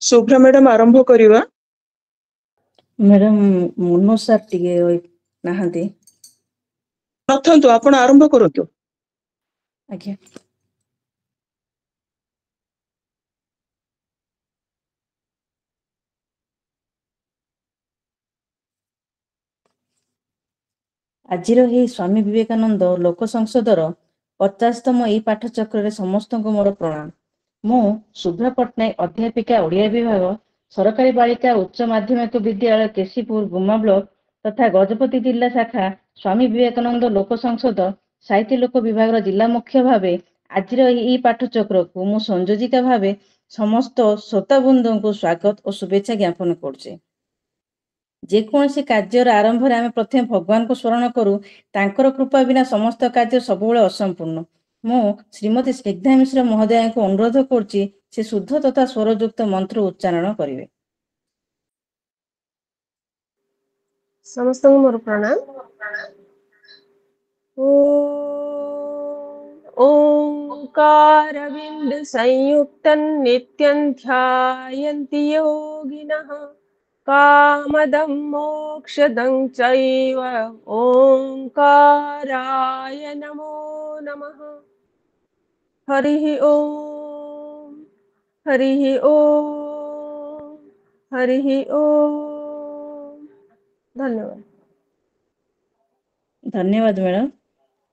Shubhra madam आरंभ करिवा। Madam Manoj sir टिके नाहंती नथंतु आपण आरंभ करतु। आज्ञा आजिर ही स्वामी विवेकानंद लोक संसदर 50तम एई पाठचक्र समस्त मोर प्रणाम। मु शुभ्रा पट्टनायक अध्यापिका ओडिया विभाग सरकारी बालिका उच्च माध्यमिक विद्यालय केसीपुर गुमा ब्लॉक तथा गजपति जिला शाखा स्वामी विवेकानंद लोक संसद साहित्य लोक विभाग जिला मुख्य भावे आजिर एई पाठचक्र को मु संयोजिका भावे समस्त श्रोताबृंद को स्वागत और शुभेच्छा ज्ञापन करुचे। जेकोसी कार्यर आरंभ आम प्रथम भगवान को स्मरण करूँ, तांकर कृपा बिना समस्त कार्य सबुबले असंपूर्ण। मु श्रीमती स्निग्धा मिश्र महोदया को अनुरोध करुच्ची से शुद्ध तथा स्वरयुक्त मंत्र उच्चारण करेंगे। समस्त मोर प्रणाम। ओंकार बिंद संयुक्तं नित्यं ध्यायन्ति योगिनः कामदं मोक्षदं चैव ओंकाराय नमो नमः। हरिः ओम हरिः ओम हरिः ओम। धन्यवाद। धन्यवाद मैडम,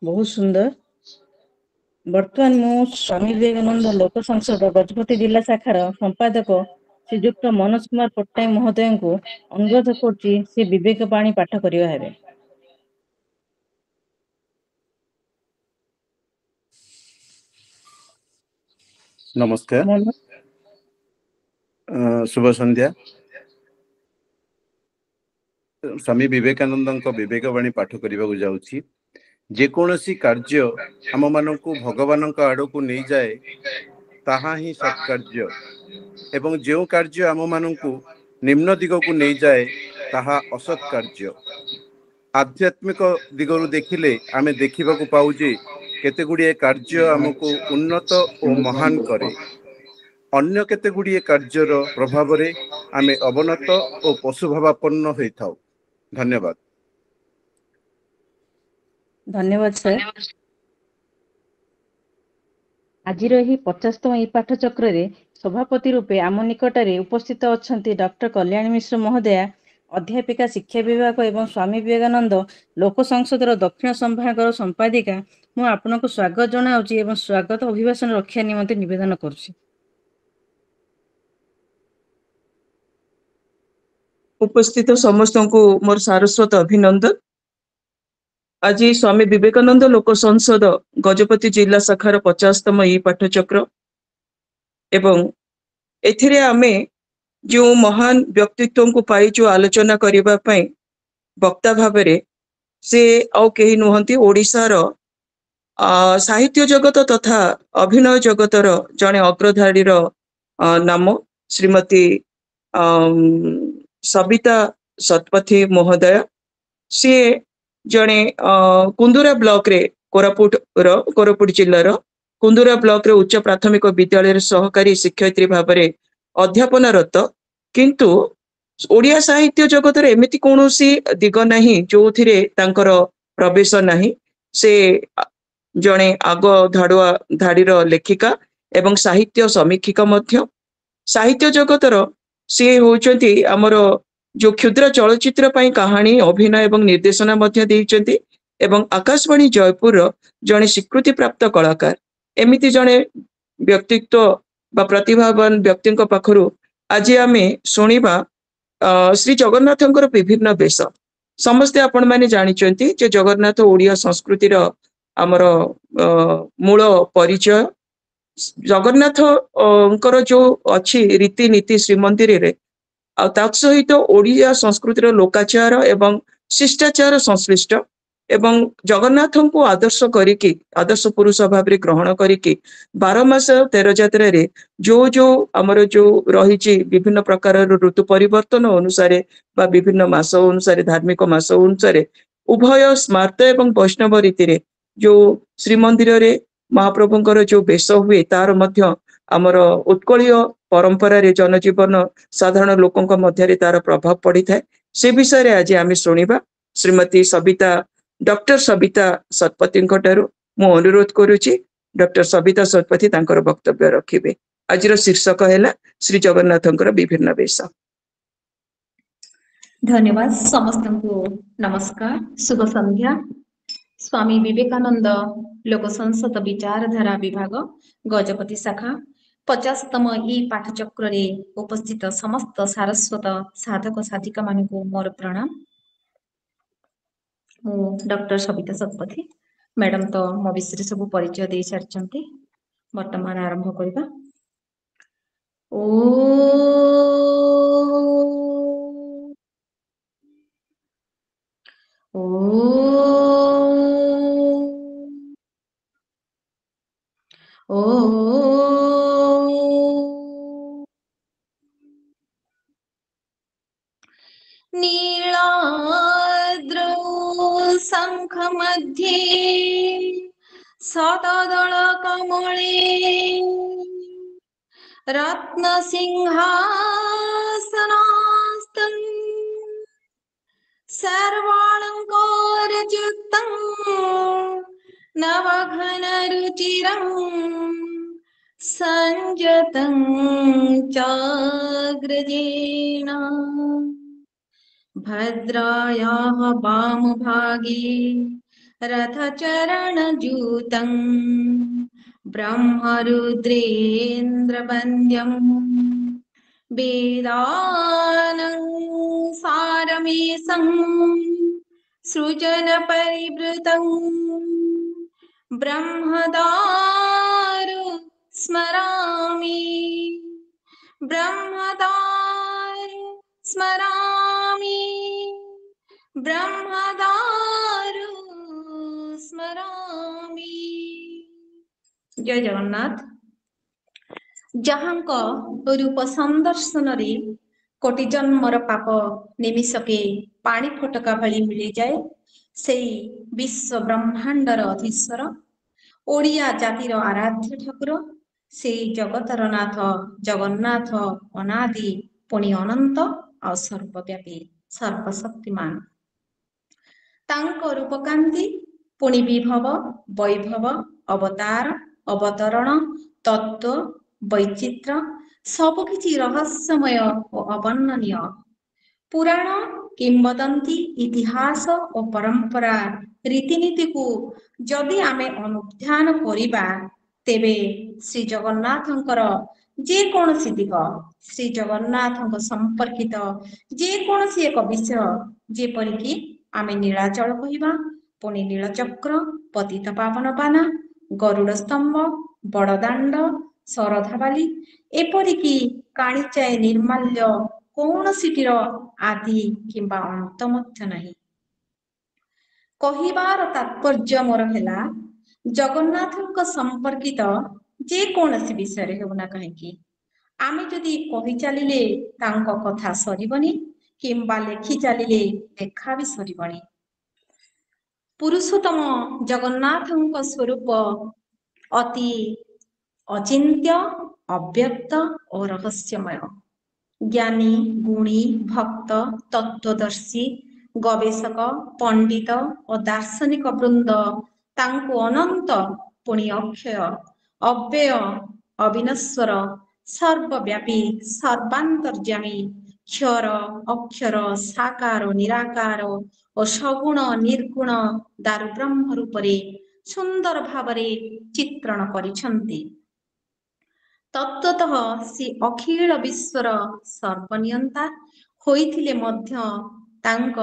बहुत सुंदर। बर्तमान मु स्वामी विवेकानंद लोक संसद गजपति जिला शाखार संपादक श्रीयुक्त मनोज कुमार पट्टनायक महोदय को अनुरोध करुच्ची से विवेक बाणी पाठ करिया हेबे। नमस्कार, शुभ संध्या। स्वामी विवेकानंद विवेकवाणी पाठ करने को जाऊँगी। जेकोसी कार्य आम मानक भगवान आड़ को नहीं जाए ताहा ही सत्कार्य एवं जो कार्य आम मानक निम्न दिग को नहीं जाए ताहा असत्कार्य। आध्यात्मिक दिगरु देखिले आमे देखिबा को पाउजे केते गुड़िए कार्य आमको उन्नत और महान करे, अन्य केते गुड़िए कार्यर प्रभाव रे आमे अवनत और पशुभावापन्न होता। धन्यवाद। धन्यवाद सर। आजिर ही 50तम ई पाठचक्र रे सभापति रूपे आम निकटरे उपस्थित अछंती डॉक्टर कल्याणी मिश्र महोदया, अध्यापिका शिक्षा विभाग एवं स्वामी विवेकानंद लोक संसदर दक्षिण संभागर संपादिका। मु आपनको स्वागत जनाऊँगी एवं स्वागत अभिभाषण रक्षा निमंते निवेदन करुछि। उपस्थित समस्त को मोर सारस्वत अभिनंदन। आज स्वामी विवेकानंद लोक संसद गजपति जिला शाखार 50तम ई पाठचक्र एवं एथिरे आमे जो महान व्यक्तित्व को पाई जो आलोचना करिबा पई वक्ता भाबरे से आउ केही नुहंती ओडिशार साहित्य जगत तथा अभिनय जगतर जने अग्रधारीर नाम श्रीमती सविता शतपथी महोदय। सी जने कुंदुरा ब्लॉक रे कोरापुट जिल्लार कुंदुरा ब्लॉक रे उच्च प्राथमिक विद्यालय सहकारी शिक्षयित्री भाबरे अध्यापनरत, किंतु ओडिया साहित्य जगत रे एमिति कोनोसी दिग नाही जो थिरे तांकर प्रवेश नाही। से जने आग धाड़ुआ धाड़ीर लेखिका एवं साहित्य समीक्षिका मध्य। साहित्य जगतर सी होचंती हमर जो क्षुद्र चलचित्र पई कहानी अभिनय एवं निर्देशना मध्य देइचंती एवं आकाशवाणी जयपुर जने स्वीकृति प्राप्त कलाकार। एमिति जने व्यक्तित्व बा प्रतिभावान व्यक्ति पाखरु आज आमे सुनिबा श्री जगन्नाथंकर विभिन्न वेश। समस्ते आपण माने जानिचंती जे जगन्नाथ ओडिया संस्कृतिर आमर मूल परिचय। जगन्नाथ जो अच्छी रीति नीति श्रीमंदिर रे सहित ओडिया संस्कृतिर लोकाचार एवं शिष्टाचार संश्लिष्ट एवं जगन्नाथ को आदर्श करिकी आदर्श पुरुष भाव में ग्रहण करिकी 12 मास 13 यात्रा रे जो आमर जो रही विभिन्न प्रकार ऋतु परिवर्तन अनुसार बा विभिन्न मास अनुसार धार्मिक मास अनुसार उभय स्मार्त एवं वैष्णव रीति रे जो श्रीमंदिर रे महाप्रभुंकर जो वेश हुए तार मध्य आमर उत्कलीय परंपरारे जनजीवन साधारण लोकंक मध्यरे तार प्रभाव पड़िଥାଏ से विषय आज आम शुणा श्रीमती सविता डॉक्टर सविता शतपथी मु अनुरोध करुच्ची डॉक्टर सविता शतपथी तांकर वक्तव्य रखिबे। आज शीर्षक है श्री जगन्नाथंकर विभिन्न वेश। धन्यवाद समस्त को नमस्कार शुभ संध्या। स्वामी विवेकानंद लोक संसद विचारधारा विभाग गजपति शाखा 50तम ई पाठचक्र रे उपस्थित समस्त सारस्वत साधक साधिका मानकु मोर प्रणाम। डॉक्टर सविता शतपथी मैडम तो मो विषय सब परिचय दे सारी वर्तमान आरंभ करबा। नीलाद्रौ शंख मध्ये शतदल कमले रत्न सिंहासनास्तं सर्वालंकारयुक्तं नवघन रुचिरं संजतं चाग्रजेन भद्रायाः वामभागे रथचरणजूतं ब्रह्मरुद्रेन्द्रवन्द्यं वेदानं सारमेशं सृजनपरिवृतं ब्रह्मदारु स्मरामि ब्रह्मदारु स्मरामि ब्रह्मदारु स्मरामि। जय जगन्नाथ। जहांक रूप संदर्शन रे कोटि जन्मर पाप निमिषके पानी फटका भली मिली जाए से विश्व ब्रह्मांडर अधीश्वर ओडिया जातिर आराध्य ठाकुर से जगतर नाथ जगन्नाथ अनादि पुणी अनंत और सर्वव्यापी सर्वशक्तिमान तांको रूपकांति पुणी विभव वैभव अवतार अवतरण तत्व वैचित्र सबकिछि रहस्यमय और अवर्णनीय पुराण किंवदंती इतिहास और परंपरा रीतिनीति को जदि आमे अनुध्यान करिबा तेबे श्री जगन्नाथंकर जे कोनसी दिग श्री जगन्नाथंक संपर्कित जे कोनसी एक विषय जेपरिकी आमे नीलाचल कहिबा पुणी नीलचक्र पतित पावन बाना गरुड़ स्तंभ बड़दाण्ड शरधाबाली एपरिकी काणीचाए निर्माल्य कौनसीटिर आदि किंबा अंत मध्य नहीं। कहिबार तात्पर्य मोर हेला जगन्नाथंक संपर्कित जे कोनसी विषय हेउना कहीं आमे जदि कहि चलिले तांको कथा सरिबनी किंबा लेखि चलिले लेखा भी सरिबनी। पुरुषोत्तम जगन्नाथंक स्वरूप अति अचिंत्य अव्यक्त और रहस्यमय ज्ञानी गुणी भक्त तत्वदर्शी गवेषक पंडित और दार्शनिक वृंद तांको अनंत पुणी अक्षय अव्यय अविनश्वर सर्वव्यापी सर्वांतर्यामी क्षर अक्षर साकार निराकार और सगुण निर्गुण दारु ब्रह्म रूपरे सुंदर भावरे चित्रण करिछन्ति। तत्वतः से अखिल विश्वर सर्वनियंता होइथिले मध्य तांक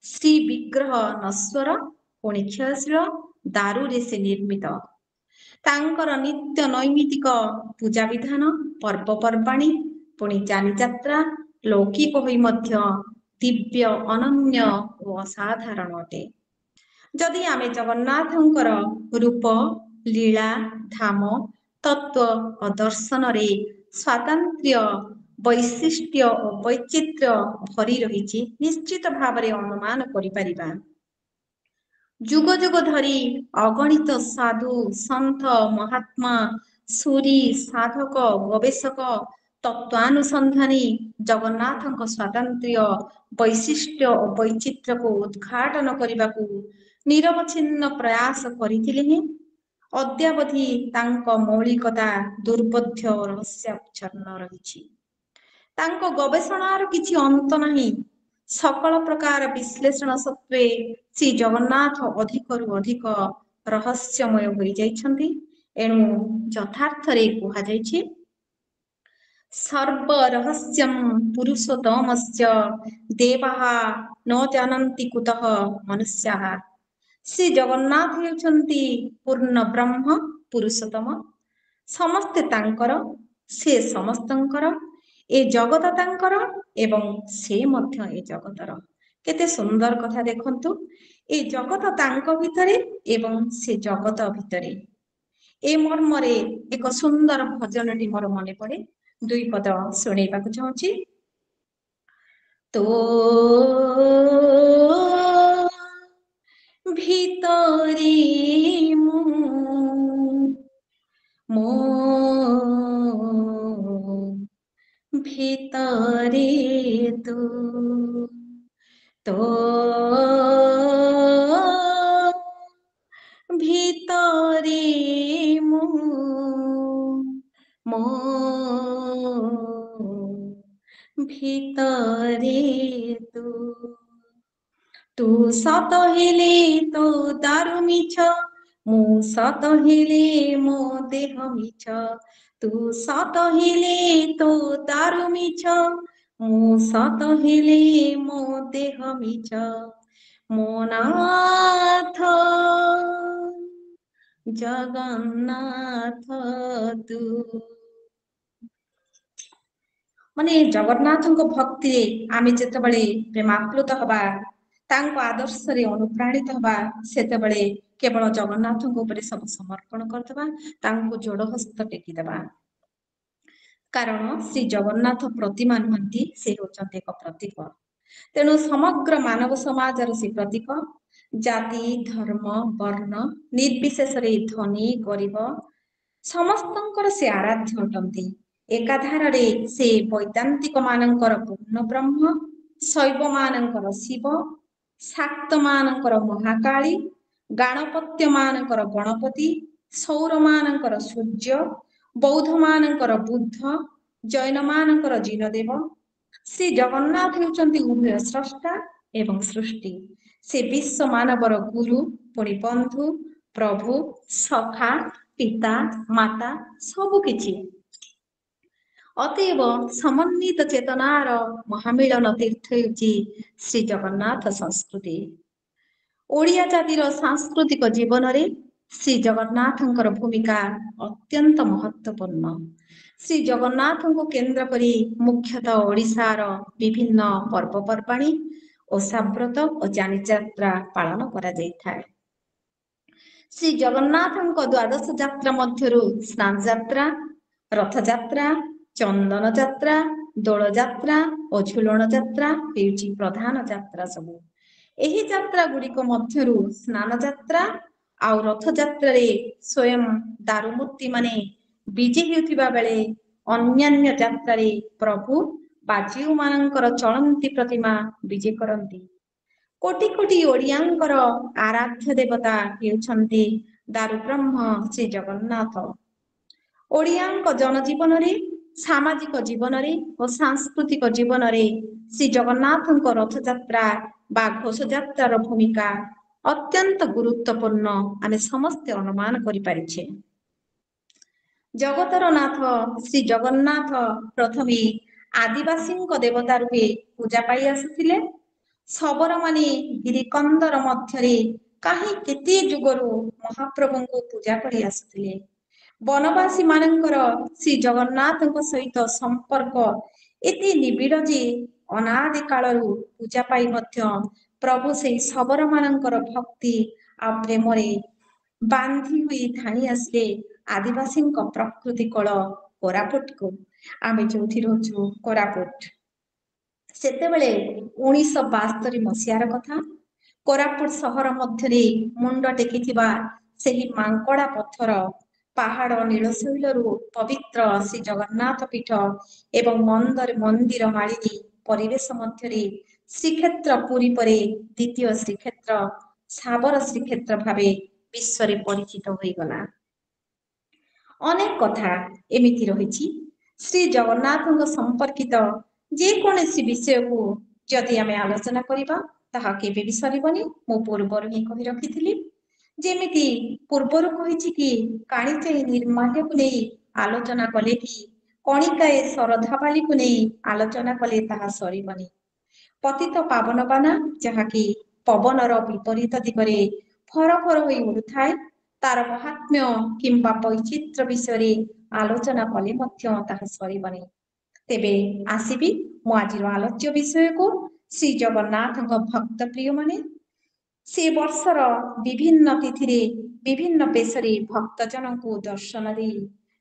श्री विग्रह नश्वर पुणी क्षयशील दारु रे से निर्मित तांकर नित्य नैमितिक पूजा विधान पर्वपर्वाणी पुणी जानी यात्रा लौकिक होई मध्य दिव्य अनन्य और असाधारण अटे। जदि आमे जगन्नाथंकर रूप लीला धाम तत्व और दर्शन रे स्वातंत्र्य वैशिष्ट्य और वैचित्र्य भरी रही निश्चित भाव में अनुमान करिपारिबा। जुग जुग धरी अगणित साधु संत महात्मा सूरी साधक गवेषक ତତ୍ୱାନୁସନ୍ଧାନୀ ଜଗନ୍ନାଥଙ୍କ ସ୍ୱାତନ୍ତ୍ର୍ୟ ବୈଶିଷ୍ଟ୍ୟ ଓ ବୈଚିତ୍ର୍ୟକୁ ଉଦ୍ଘାଟନ କରିବାକୁ ନିରବଚ୍ଛିନ୍ନ ପ୍ରୟାସ କରିଥିଲେ ହିଁ ଅଦ୍ୟାବଧି ତାଙ୍କ ମୌଳିକତା ଦୁର୍ବୋଧ୍ୟ ଓ ରହସ୍ୟାଚ୍ଛନ୍ନ ରହିଛି। ତାଙ୍କ ଗବେଷଣାର କିଛି ଅନ୍ତ ନାହିଁ। ସକଳ ପ୍ରକାର ବିଶ୍ଳେଷଣ ସତ୍ତ୍ୱେ ଶ୍ରୀ ଜଗନ୍ନାଥ ଅଧିକରୁ ଅଧିକ ରହସ୍ୟମୟ ହୋଇଯାଇଛନ୍ତି। ଏଣୁ ଯଥାର୍ଥରେ କୁହାଯାଇଛି ସର୍ବ ରହସ୍ୟଂ ପୁରୁଷୋତ୍ତମସ୍ୟ ଦେବାଃ ନ ଜାନନ୍ତି କୁତଃ ମନୁଷ୍ୟାଃ। ଶ୍ରୀ ଜଗନ୍ନାଥ ହେଉଛନ୍ତି ପୂର୍ଣ୍ଣ ବ୍ରହ୍ମ ପୁରୁଷୋତ୍ତମ। ସମସ୍ତେ ତାଙ୍କର, ସେ ସମସ୍ତଙ୍କର, ଏ ଜଗତ ତାଙ୍କର ଏବଂ ସେ ମଧ୍ୟ ଏ ଜଗତର। କେତେ ସୁନ୍ଦର କଥା ଦେଖନ୍ତୁ, ଏ ଜଗତ ତାଙ୍କ ଭିତରେ ଏବଂ ସେ ଜଗତ ଭିତରେ। ଏ ମର୍ମରେ ଏକ ସୁନ୍ଦର ଭଜନଟି ମୋର ମନେ ପଡେ, ଦୁଇ ପଦ ଶୁଣେଇବାକୁ ଚାହୁଁଛି। ତୋ ଭିତରେ ମୋ ভিতরে তু তো ভিতরে মো মো ভিতরে তু তু সত হেলে তো দারু মিছ মু সত হেলে মো দেহ মিছ তু সত হেলে তো দারু মিছ মু সত হেলে মো দেহ মিছ মো নাথ ଜଗନ୍ନାଥ ତୁ। ମାନେ ଜଗନ୍ନାଥଙ୍କ ଭକ୍ତିରେ ଆମେ ଯେତେବେଳେ ପ୍ରେମାପ୍ଲୁତ ହବା, ତାଙ୍କ ଆଦର୍ଶରେ ଅନୁପ୍ରାଣିତ ହବା, ସେତେବେଳେ କେବଳ ଜଗନ୍ନାଥଙ୍କ ଉପରେ ସବୁ ସମର୍ପଣ କରିଦେବା, ତାଙ୍କୁ ଯୋଡ଼ ହସ୍ତ ଟେକିଦେବା। କାରଣ ଶ୍ରୀ ଜଗନ୍ନାଥ ପ୍ରତିମା ନୁହନ୍ତି, ସେ ହେଉଛନ୍ତି ଏକ ପ୍ରତୀକ। ତେଣୁ ସମଗ୍ର ମାନବ ସମାଜର ସେ ପ୍ରତୀକ। ଜାତି ଧର୍ମ ବର୍ଣ୍ଣ ନିର୍ବିଶେଷରେ ଧନୀ ଗରିବ ସମସ୍ତଙ୍କର ସେ ଆରାଧ୍ୟ ଅଟନ୍ତି। ଏକାଧାରରେ ସେ ବୈଦାନ୍ତିକ ମାନଙ୍କର ପୂର୍ଣ୍ଣ ବ୍ରହ୍ମ, ଶୈବ ମାନଙ୍କର ଶିବ, ଶାକ୍ତ ମାନଙ୍କର ମହାକାଳୀ, ଗାଣପତ୍ୟ ମାନଙ୍କର ଗଣପତି, ସୌର ମାନଙ୍କର ସୂର୍ଯ୍ୟ, ବୌଦ୍ଧ ମାନଙ୍କର ବୁଦ୍ଧ, ଜୈନ ମାନଙ୍କର ଜିନଦେବ। ଶ୍ରୀ ଜଗନ୍ନାଥ ହେଉଛନ୍ତି ଉଭୟ ସ୍ରଷ୍ଟା ଏବଂ ସୃଷ୍ଟି। ସେ ବିଶ୍ୱ ମାନବର ଗୁରୁ, ପୁଣି ବନ୍ଧୁ, ପ୍ରଭୁ, ସଖା, ପିତା, ମାତା ସବୁ କିଛି। ଅତଏବ ସମନ୍ୱିତ ଚେତନାର ମହାମିଳନ ତୀର୍ଥ ହେଉଛି ଶ୍ରୀ ଜଗନ୍ନାଥ ସଂସ୍କୃତି। ଓଡ଼ିଆ ଜାତିର ସାଂସ୍କୃତିକ ଜୀବନରେ ଶ୍ରୀ ଜଗନ୍ନାଥଙ୍କର ଭୂମିକା ଅତ୍ୟନ୍ତ ମହତ୍ୱପୂର୍ଣ୍ଣ। ଶ୍ରୀ ଜଗନ୍ନାଥଙ୍କୁ କେନ୍ଦ୍ର କରି ମୁଖ୍ୟତଃ ଓଡ଼ିଶାର ବିଭିନ୍ନ ପର୍ବପର୍ବାଣୀ, ଓଷାବ୍ରତ ଓ ଯାନିଯାତ୍ରା ପାଳନ କରାଯାଇଥାଏ। ଶ୍ରୀ ଜଗନ୍ନାଥଙ୍କ ଦ୍ୱାଦଶ ଯାତ୍ରା ମଧ୍ୟରୁ ସ୍ନାନ ଯାତ୍ରା, ରଥଯାତ୍ରା, ଚନ୍ଦନ ଯାତ୍ରା, ଦୋଳଯାତ୍ରା ଓ ଝୁଲଣ ଯାତ୍ରା ହେଉଛି ପ୍ରଧାନ ଯାତ୍ରା ସବୁ। ଏହି ଯାତ୍ରା ଗୁଡ଼ିକ ମଧ୍ୟରୁ ସ୍ନାନ ଯାତ୍ରା ଆଉ ରଥଯାତ୍ରାରେ ସ୍ୱୟଂ ଦାରୁମୂର୍ତ୍ତି ମାନେ ବିଜେ ହେଉଥିବା ବେଳେ ଅନ୍ୟାନ୍ୟ ଯାତ୍ରାରେ ପ୍ରଭୁ ବା ଯେଉଁମାନଙ୍କର ଚଳନ୍ତି ପ୍ରତିମା ବିଜେ କରନ୍ତି। କୋଟି କୋଟି ଓଡ଼ିଆଙ୍କର ଆରାଧ୍ୟ ଦେବତା ହେଉଛନ୍ତି ଦାରୁବ୍ରହ୍ମ ଶ୍ରୀ ଜଗନ୍ନାଥ। ଓଡ଼ିଆଙ୍କ ଜନଜୀବନରେ, ସାମାଜିକ ଜୀବନରେ ଓ ସାଂସ୍କୃତିକ ଜୀବନରେ ଶ୍ରୀ ଜଗନ୍ନାଥଙ୍କ ରଥଯାତ୍ରା ବା ଘୋଷଯାତ୍ରାର ଭୂମିକା ଅତ୍ୟନ୍ତ ଗୁରୁତ୍ୱପୂର୍ଣ୍ଣ ଆମେ ସମସ୍ତେ ଅନୁମାନ କରିପାରିଛେ। ଜଗତର ନାଥ ଶ୍ରୀ ଜଗନ୍ନାଥ ପ୍ରଥମେ ଆଦିବାସୀଙ୍କ ଦେବତା ରୂପେ ପୂଜା ପାଇ ଆସୁଥିଲେ। ଶବରମାନେ ଗିରିକନ୍ଦର ମଧ୍ୟରେ କାହିଁ କେତେ ଯୁଗରୁ ମହାପ୍ରଭୁଙ୍କୁ ପୂଜା କରି ଆସୁଥିଲେ। ବନବାସୀ ମାନଙ୍କର ଶ୍ରୀ ଜଗନ୍ନାଥଙ୍କ ସହିତ ସମ୍ପର୍କ ଏତେ ନିବିଡ଼ ଯେ ଅନାଦି କାଳରୁ ପୂଜା ପାଇ ମଧ୍ୟ ପ୍ରଭୁ ସେହି ଶବର ମାନଙ୍କର ଭକ୍ତି ଆଉ ପ୍ରେମରେ ବାନ୍ଧି ହୋଇ ଧାଇଁ ଆସିଲେ ଆଦିବାସୀଙ୍କ ପ୍ରକୃତି କୋଳ କୋରାପୁଟକୁ। ଆମେ ଯୋଉଠି ରହୁଛୁ କୋରାପୁଟ। ସେତେବେଳେ 1972 ମସିହାର କଥା। କୋରାପୁଟ ସହର ମଧ୍ୟରେ ମୁଣ୍ଡ ଟେକିଥିବା ସେହି ମାଙ୍କଡା ପଥର ପାହାଡ଼ ନୀଳଶୈଳରୁ ପବିତ୍ର ଶ୍ରୀ ଜଗନ୍ନାଥ ପୀଠ ଏବଂ ମନ୍ଦିର ମାଳିନୀ ପରିବେଶ ମଧ୍ୟରେ ଶ୍ରୀକ୍ଷେତ୍ର ପୁରୀ ପରେ ଦ୍ୱିତୀୟ ଶ୍ରୀକ୍ଷେତ୍ର ଶାବର ଶ୍ରୀକ୍ଷେତ୍ର ଭାବେ ବିଶ୍ୱରେ ପରିଚିତ ହୋଇଗଲା। ଅନେକ କଥା ଏମିତି ରହିଛି ଶ୍ରୀ ଜଗନ୍ନାଥଙ୍କ ସମ୍ପର୍କିତ ଯେକୌଣସି ବିଷୟକୁ ଯଦି ଆମେ ଆଲୋଚନା କରିବା ତାହା କେବେ ବି ସରିବନି। ମୁଁ ପୂର୍ବରୁ ହିଁ କହି ରଖିଥିଲି, ଯେମିତି ପୂର୍ବରୁ କହିଛି କି କାଣିଚାଇ ନିର୍ମାଲ୍ୟକୁ ନେଇ ଆଲୋଚନା କଲେ କି କଣିକାଏ ଶରଧାବାଳିକୁ ନେଇ ଆଲୋଚନା କଲେ ତାହା ସରିବନି। ପତିତ ପାବନ ବାନା ଯାହାକି ପବନର ବିପରୀତ ଦିଗରେ ଫର ଫର ହୋଇ ଉଡୁଥାଏ, ତାର ମହାତ୍ମ୍ୟ କିମ୍ବା ବୈଚିତ୍ର୍ୟ ବିଷୟରେ ଆଲୋଚନା କଲେ ମଧ୍ୟ ତାହା ସରିବନି। ତେବେ ଆସିବି ମୁଁ ଆଜିର ଆଲୋଚ୍ୟ ବିଷୟକୁ। ଶ୍ରୀ ଜଗନ୍ନାଥଙ୍କ ଭକ୍ତ ପ୍ରିୟମାନେ ସେ ବର୍ଷର ବିଭିନ୍ନ ତିଥିରେ ବିଭିନ୍ନ ବେଶରେ ଭକ୍ତଜନଙ୍କୁ ଦର୍ଶନ ଦେଇ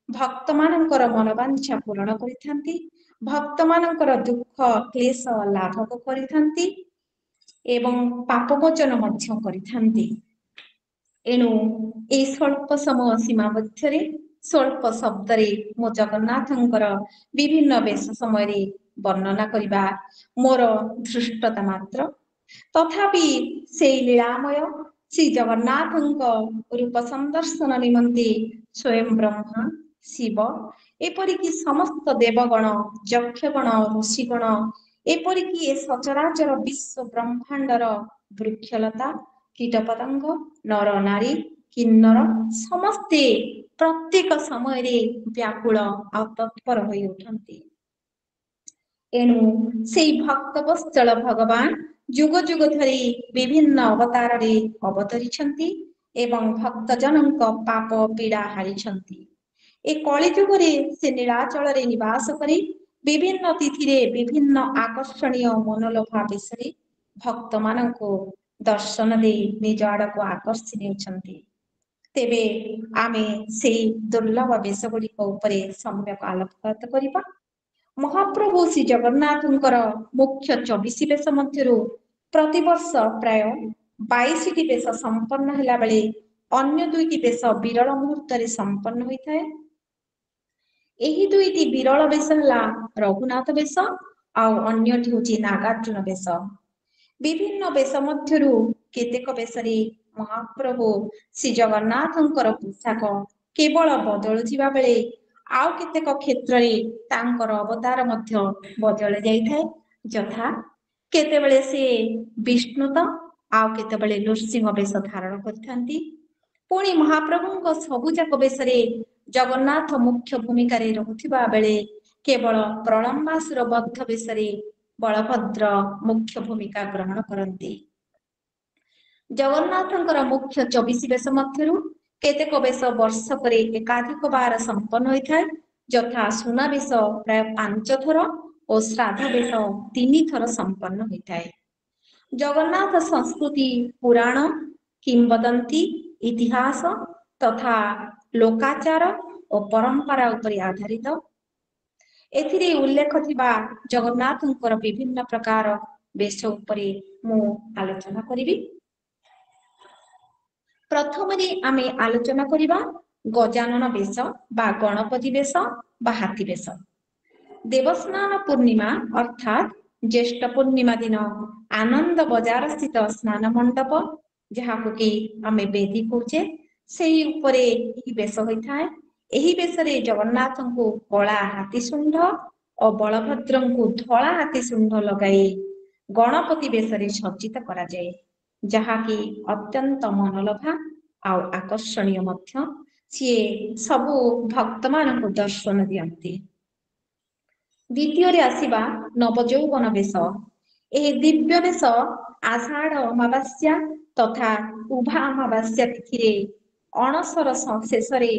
ଭକ୍ତମାନଙ୍କର ମନୋବାଞ୍ଛା ପୂରଣ କରିଥାନ୍ତି, ଭକ୍ତମାନଙ୍କର ଦୁଃଖ କ୍ଲେଶ ଲାଘବ କରିଥାନ୍ତି ଏବଂ ପାପମୋଚନ ମଧ୍ୟ କରିଥାନ୍ତି। ଏଣୁ ଏହି ସ୍ୱଳ୍ପ ସମୟ ସୀମା ମଧ୍ୟରେ ସ୍ୱଳ୍ପ ଶବ୍ଦରେ ମୁଁ ଜଗନ୍ନାଥଙ୍କର ବିଭିନ୍ନ ବେଶ ସମୟରେ ବର୍ଣ୍ଣନା କରିବା ମୋର ଧୃଷ୍ଟତା ମାତ୍ର। ତଥାପି ସେଇ ଲୀଳାମୟ ଶ୍ରୀ ଜଗନ୍ନାଥଙ୍କ ରୂପ ସନ୍ଦର୍ଶନ ନିମନ୍ତେ ସ୍ୱୟଂ ବ୍ରହ୍ମା, ଶିବ, ଏପରିକି ସମସ୍ତ ଦେବଗଣ, ଯକ୍ଷଗଣ, ଋଷିଗଣ, ଏପରିକି ଏ ସଚରାଚର ବିଶ୍ୱ ବ୍ରହ୍ମାଣ୍ଡର ବୃକ୍ଷଲତା, କୀଟପତଙ୍ଗ, ନର ନାରୀ, କିନ୍ନର ସମସ୍ତେ ପ୍ରତ୍ୟେକ ସମୟରେ ବ୍ୟାକୁଳ ଆଉ ତତ୍ପର ହୋଇ ଉଠନ୍ତି। ଏଣୁ ସେଇ ଭକ୍ତବତ୍ସଳ ଭଗବାନ ଯୁଗ ଯୁଗ ଧରି ବିଭିନ୍ନ ଅବତାରରେ ଅବତରିଛନ୍ତି ଏବଂ ଭକ୍ତଜନଙ୍କ ପାପ ପୀଡ଼ା ହାରିଛନ୍ତି। ଏ କଳି ଯୁଗରେ ସେ ନୀଳାଚଳରେ ନିବାସ କରି ବିଭିନ୍ନ ତିଥିରେ ବିଭିନ୍ନ ଆକର୍ଷଣୀୟ ମନୋଲୋଭା ବେଶରେ ଭକ୍ତମାନଙ୍କୁ ଦର୍ଶନ ଦେଇ ନିଜ ଆଡ଼କୁ ଆକର୍ଷି ନେଉଛନ୍ତି। ତେବେ ଆମେ ସେଇ ଦୁର୍ଲଭ ବେଶ ଗୁଡ଼ିକ ଉପରେ ସମ୍ୟକ ଆଲୋକପାତ କରିବା। ମହାପ୍ରଭୁ ଶ୍ରୀ ଜଗନ୍ନାଥଙ୍କର ମୁଖ୍ୟ 24 ବେଶ ମଧ୍ୟରୁ ପ୍ରତିବର୍ଷ ପ୍ରାୟ 22ଟି ବେଶ ସମ୍ପନ୍ନ ହେଲା ବେଳେ ଅନ୍ୟ 2ଟି ବେଶ ବିରଳ ମୁହୂର୍ତ୍ତରେ ସମ୍ପନ୍ନ ହୋଇଥାଏ। ଏହି 2ଟି ବିରଳ ବେଶ ହେଲା ରଘୁନାଥ ବେଶ ଆଉ ଅନ୍ୟଟି ହେଉଛି ନାଗାର୍ଜୁନ ବେଶ। ବିଭିନ୍ନ ବେଶ ମଧ୍ୟରୁ କେତେକ ବେଶରେ ମହାପ୍ରଭୁ ଶ୍ରୀ ଜଗନ୍ନାଥଙ୍କର ପୋଷାକ କେବଳ ବଦଳୁଥିବା ବେଳେ ଆଉ କେତେକ କ୍ଷେତ୍ରରେ ତାଙ୍କର ଅବତାର ମଧ୍ୟ ବଦଳି ଯାଇଥାଏ। ଯଥା କେତେବେଳେ ସେ ବିଷ୍ଣୁତ ଆଉ କେତେବେଳେ ନୃସିଂହ ବେଶ ଧାରଣ କରିଥାନ୍ତି। ପୁଣି ମହାପ୍ରଭୁଙ୍କ ସବୁଯାକ ବେଶରେ ଜଗନ୍ନାଥ ମୁଖ୍ୟ ଭୂମିକାରେ ରହୁଥିବା ବେଳେ କେବଳ ପ୍ରଳମ୍ବାସୁର ବଦ୍ଧ ବେଶରେ ବଳଭଦ୍ର ମୁଖ୍ୟ ଭୂମିକା ଗ୍ରହଣ କରନ୍ତି। ଜଗନ୍ନାଥଙ୍କର ମୁଖ୍ୟ 24 ବେଶ ମଧ୍ୟରୁ କେତେକ ବେଶ ବର୍ଷକରେ ଏକାଧିକ ବାର ସମ୍ପନ୍ନ ହୋଇଥାଏ। ଯଥା ସୁନାବେଶ ପ୍ରାୟ 5 ଥର ଓ ଶ୍ରାଦ୍ଧ ବେଶ 3 ଥର ସମ୍ପନ୍ନ ହୋଇଥାଏ। ଜଗନ୍ନାଥ ସଂସ୍କୃତି ପୁରାଣ, କିମ୍ବଦନ୍ତୀ, ଇତିହାସ ତଥା ଲୋକାଚାର ଓ ପରମ୍ପରା ଉପରେ ଆଧାରିତ। ଏଥିରେ ଉଲ୍ଲେଖ ଥିବା ଜଗନ୍ନାଥଙ୍କର ବିଭିନ୍ନ ପ୍ରକାର ବେଶ ଉପରେ ମୁଁ ଆଲୋଚନା କରିବି। ପ୍ରଥମରେ ଆମେ ଆଲୋଚନା କରିବା ଗଜାନନ ବେଶ ବା ଗଣପତି ବେଶ ବା ହାତୀ ବେଶ। ଦେବସ୍ନାନ ପୂର୍ଣ୍ଣିମା ଅର୍ଥାତ୍ ଜ୍ୟେଷ୍ଠ ପୂର୍ଣ୍ଣିମା ଦିନ ଆନନ୍ଦ ବଜାର ସ୍ଥିତ ସ୍ନାନ ମଣ୍ଡପ, ଯାହାକୁ କି ଆମେ ବେଦୀ କହୁଛେ, ସେଇ ଉପରେ ଏହି ବେଶ ହୋଇଥାଏ। ଏହି ବେଶରେ ଜଗନ୍ନାଥଙ୍କୁ କଳା ହାତୀ ଶୁଣ୍ଢ ଓ ବଳଭଦ୍ରଙ୍କୁ ଧଳା ହାତୀ ଶୁଣ୍ଢ ଲଗାଇ ଗଣପତି ବେଶରେ ସଜ୍ଜିତ କରାଯାଏ, ଯାହାକି ଅତ୍ୟନ୍ତ ମନୋଲୋଭା ଆଉ ଆକର୍ଷଣୀୟ ମଧ୍ୟ। ସିଏ ସବୁ ଭକ୍ତମାନଙ୍କୁ ଦର୍ଶନ ଦିଅନ୍ତି। ଦ୍ୱିତୀୟରେ ଆସିବା ନବଯୌବନ ବେଶ। ଏହି ଦିବ୍ୟ ବେଶ ଆଷାଢ଼ ଅମାବାସ୍ୟା ତଥା ଉଭା ଅମାବାସ୍ୟା ତିଥିରେ ଅଣସର ଶେଷରେ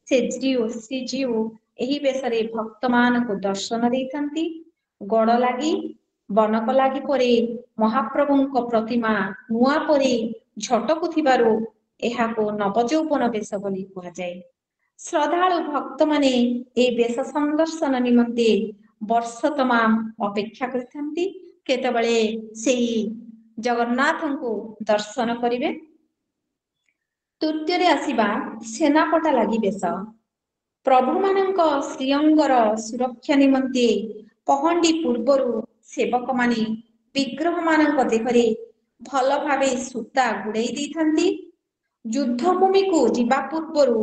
ଶ୍ରୀଜୀଉ ଏହି ବେଶରେ ଭକ୍ତମାନଙ୍କୁ ଦର୍ଶନ ଦେଇଥାନ୍ତି। ଗଡ଼ ଲାଗି ବନକ ଲାଗି ପରେ ମହାପ୍ରଭୁଙ୍କ ପ୍ରତିମା ନୂଆ ପରି ଝଟକୁଥିବାରୁ ଏହାକୁ ନବଯୌବନ ବେଶ ବୋଲି କୁହାଯାଏ। ଶ୍ରଦ୍ଧାଳୁ ଭକ୍ତମାନେ ଏହି ବେଶ ସନ୍ଦର୍ଶନ ନିମନ୍ତେ ବର୍ଷ ତମାମ ଅପେକ୍ଷା କରିଥାନ୍ତି କେତେବେଳେ ସେହି ଜଗନ୍ନାଥଙ୍କୁ ଦର୍ଶନ କରିବେ। ତୃତୀୟରେ ଆସିବା ସେନାପଟା ଲାଗି ବେଶ। ପ୍ରଭୁମାନଙ୍କ ଶ୍ରୀଅଙ୍ଗର ସୁରକ୍ଷା ନିମନ୍ତେ ପହଣ୍ଡି ପୂର୍ବରୁ ସେବକମାନେ ବିଗ୍ରହମାନଙ୍କ ଦେହରେ ଭଲ ଭାବେ ସୂତା ଗୁଡ଼େଇ ଦେଇଥାନ୍ତି। ଯୁଦ୍ଧଭୂମିକୁ ଯିବା ପୂର୍ବରୁ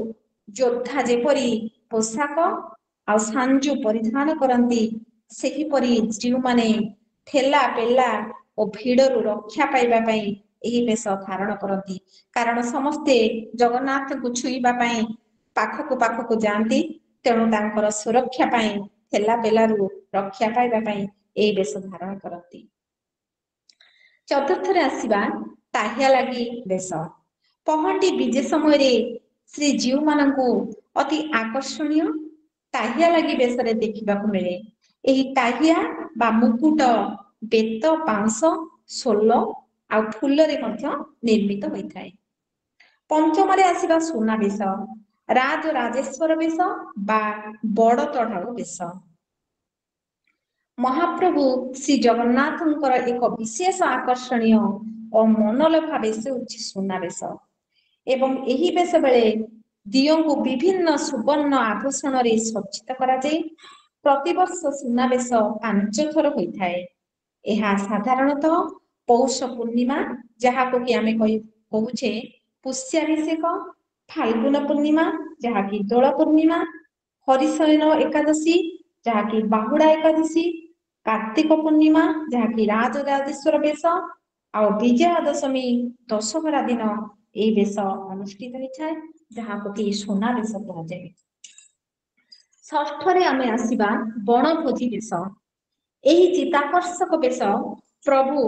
ଯୋଦ୍ଧା ଯେପରି ପୋଷାକ ଆଉ ସାଞ୍ଜୁ ପରିଧାନ କରନ୍ତି, ସେହିପରି ଯେଉଁମାନେ ଠେଲା ପେଲା ଓ ଭିଡ଼ରୁ ରକ୍ଷା ପାଇବା ପାଇଁ ଏହି ବେଶ ଧାରଣ କରନ୍ତି। କାରଣ ସମସ୍ତେ ଜଗନ୍ନାଥଙ୍କୁ ଛୁଇଁବା ପାଇଁ ପାଖକୁ ଯାଆନ୍ତି, ତେଣୁ ତାଙ୍କର ସୁରକ୍ଷା ପାଇଁ ଠେଲା ପେଲାରୁ ରକ୍ଷା ପାଇବା ପାଇଁ ଏହି ବେଶ ଧାରଣ କରନ୍ତି। ଚତୁର୍ଥରେ ଆସିବା ଟାହିଆ ଲାଗି ବେଶ। ପହଣ୍ଡି ବିଜେ ସମୟରେ ଶ୍ରୀଜୀଉମାନଙ୍କୁ ଅତି ଆକର୍ଷଣୀୟ ଟାହିଆ ଲାଗି ବେଶରେ ଦେଖିବାକୁ ମିଳେ। ଏହି ଟାହିଆ ବା ମୁକୁଟ ବେତ, ବାଉଁଶ, ସୋଲ ଆଉ ଫୁଲରେ ମଧ୍ୟ ନିର୍ମିତ ହୋଇଥାଏ। ପଞ୍ଚମରେ ଆସିବା ସୁନାବେଶ, ରାଜ ରାଜେଶ୍ୱର ବେଶ ବା ବଡ଼ ତଢାଉ ବେଶ। ମହାପ୍ରଭୁ ଶ୍ରୀ ଜଗନ୍ନାଥଙ୍କର ଏକ ବିଶେଷ ଆକର୍ଷଣୀୟ ଓ ମନଲୋଭା ବେଶ ହେଉଛି ସୁନାବେଶ ଏବଂ ଏହି ବେଶ ବେଳେ ଦିଅଙ୍କୁ ବିଭିନ୍ନ ସୁବର୍ଣ୍ଣ ଆଭୂଷଣରେ ସଜ୍ଜିତ କରାଯାଇ ପ୍ରତିବର୍ଷ ସୁନାବେଶ 5 ଥର ହୋଇଥାଏ। ଏହା ସାଧାରଣତଃ ପୌଷ ପୂର୍ଣ୍ଣିମା, ଯାହାକୁ କି ଆମେ କହୁଛେ ପୁଷ୍ୟାଭିଷେକ, ଫାଲ୍ଗୁନ ପୂର୍ଣ୍ଣିମା ଯାହାକି ଦୋଳ ପୂର୍ଣ୍ଣିମା, ହରିଶୟନ ଏକାଦଶୀ ଯାହାକି ବାହୁଡା ଏକାଦଶୀ, କାର୍ତ୍ତିକ ପୂର୍ଣ୍ଣିମା ଯାହାକି ରାଜ ରାଜେଶ୍ୱର ବେଶ ଆଉ ବିଜୟା ଦଶମୀ ଦଶହରା ଦିନ ଏହି ବେଶ ଅନୁଷ୍ଠିତ ହୋଇଥାଏ, ଯାହାକୁ କି ସୁନାବେଶ କୁହାଯାଏ। ଷଷ୍ଠରେ ଆମେ ଆସିବା ବଣଭୋଜି ବେଶ। ଏହି ଚିତାକର୍ଷକ ବେଶ ପ୍ରଭୁ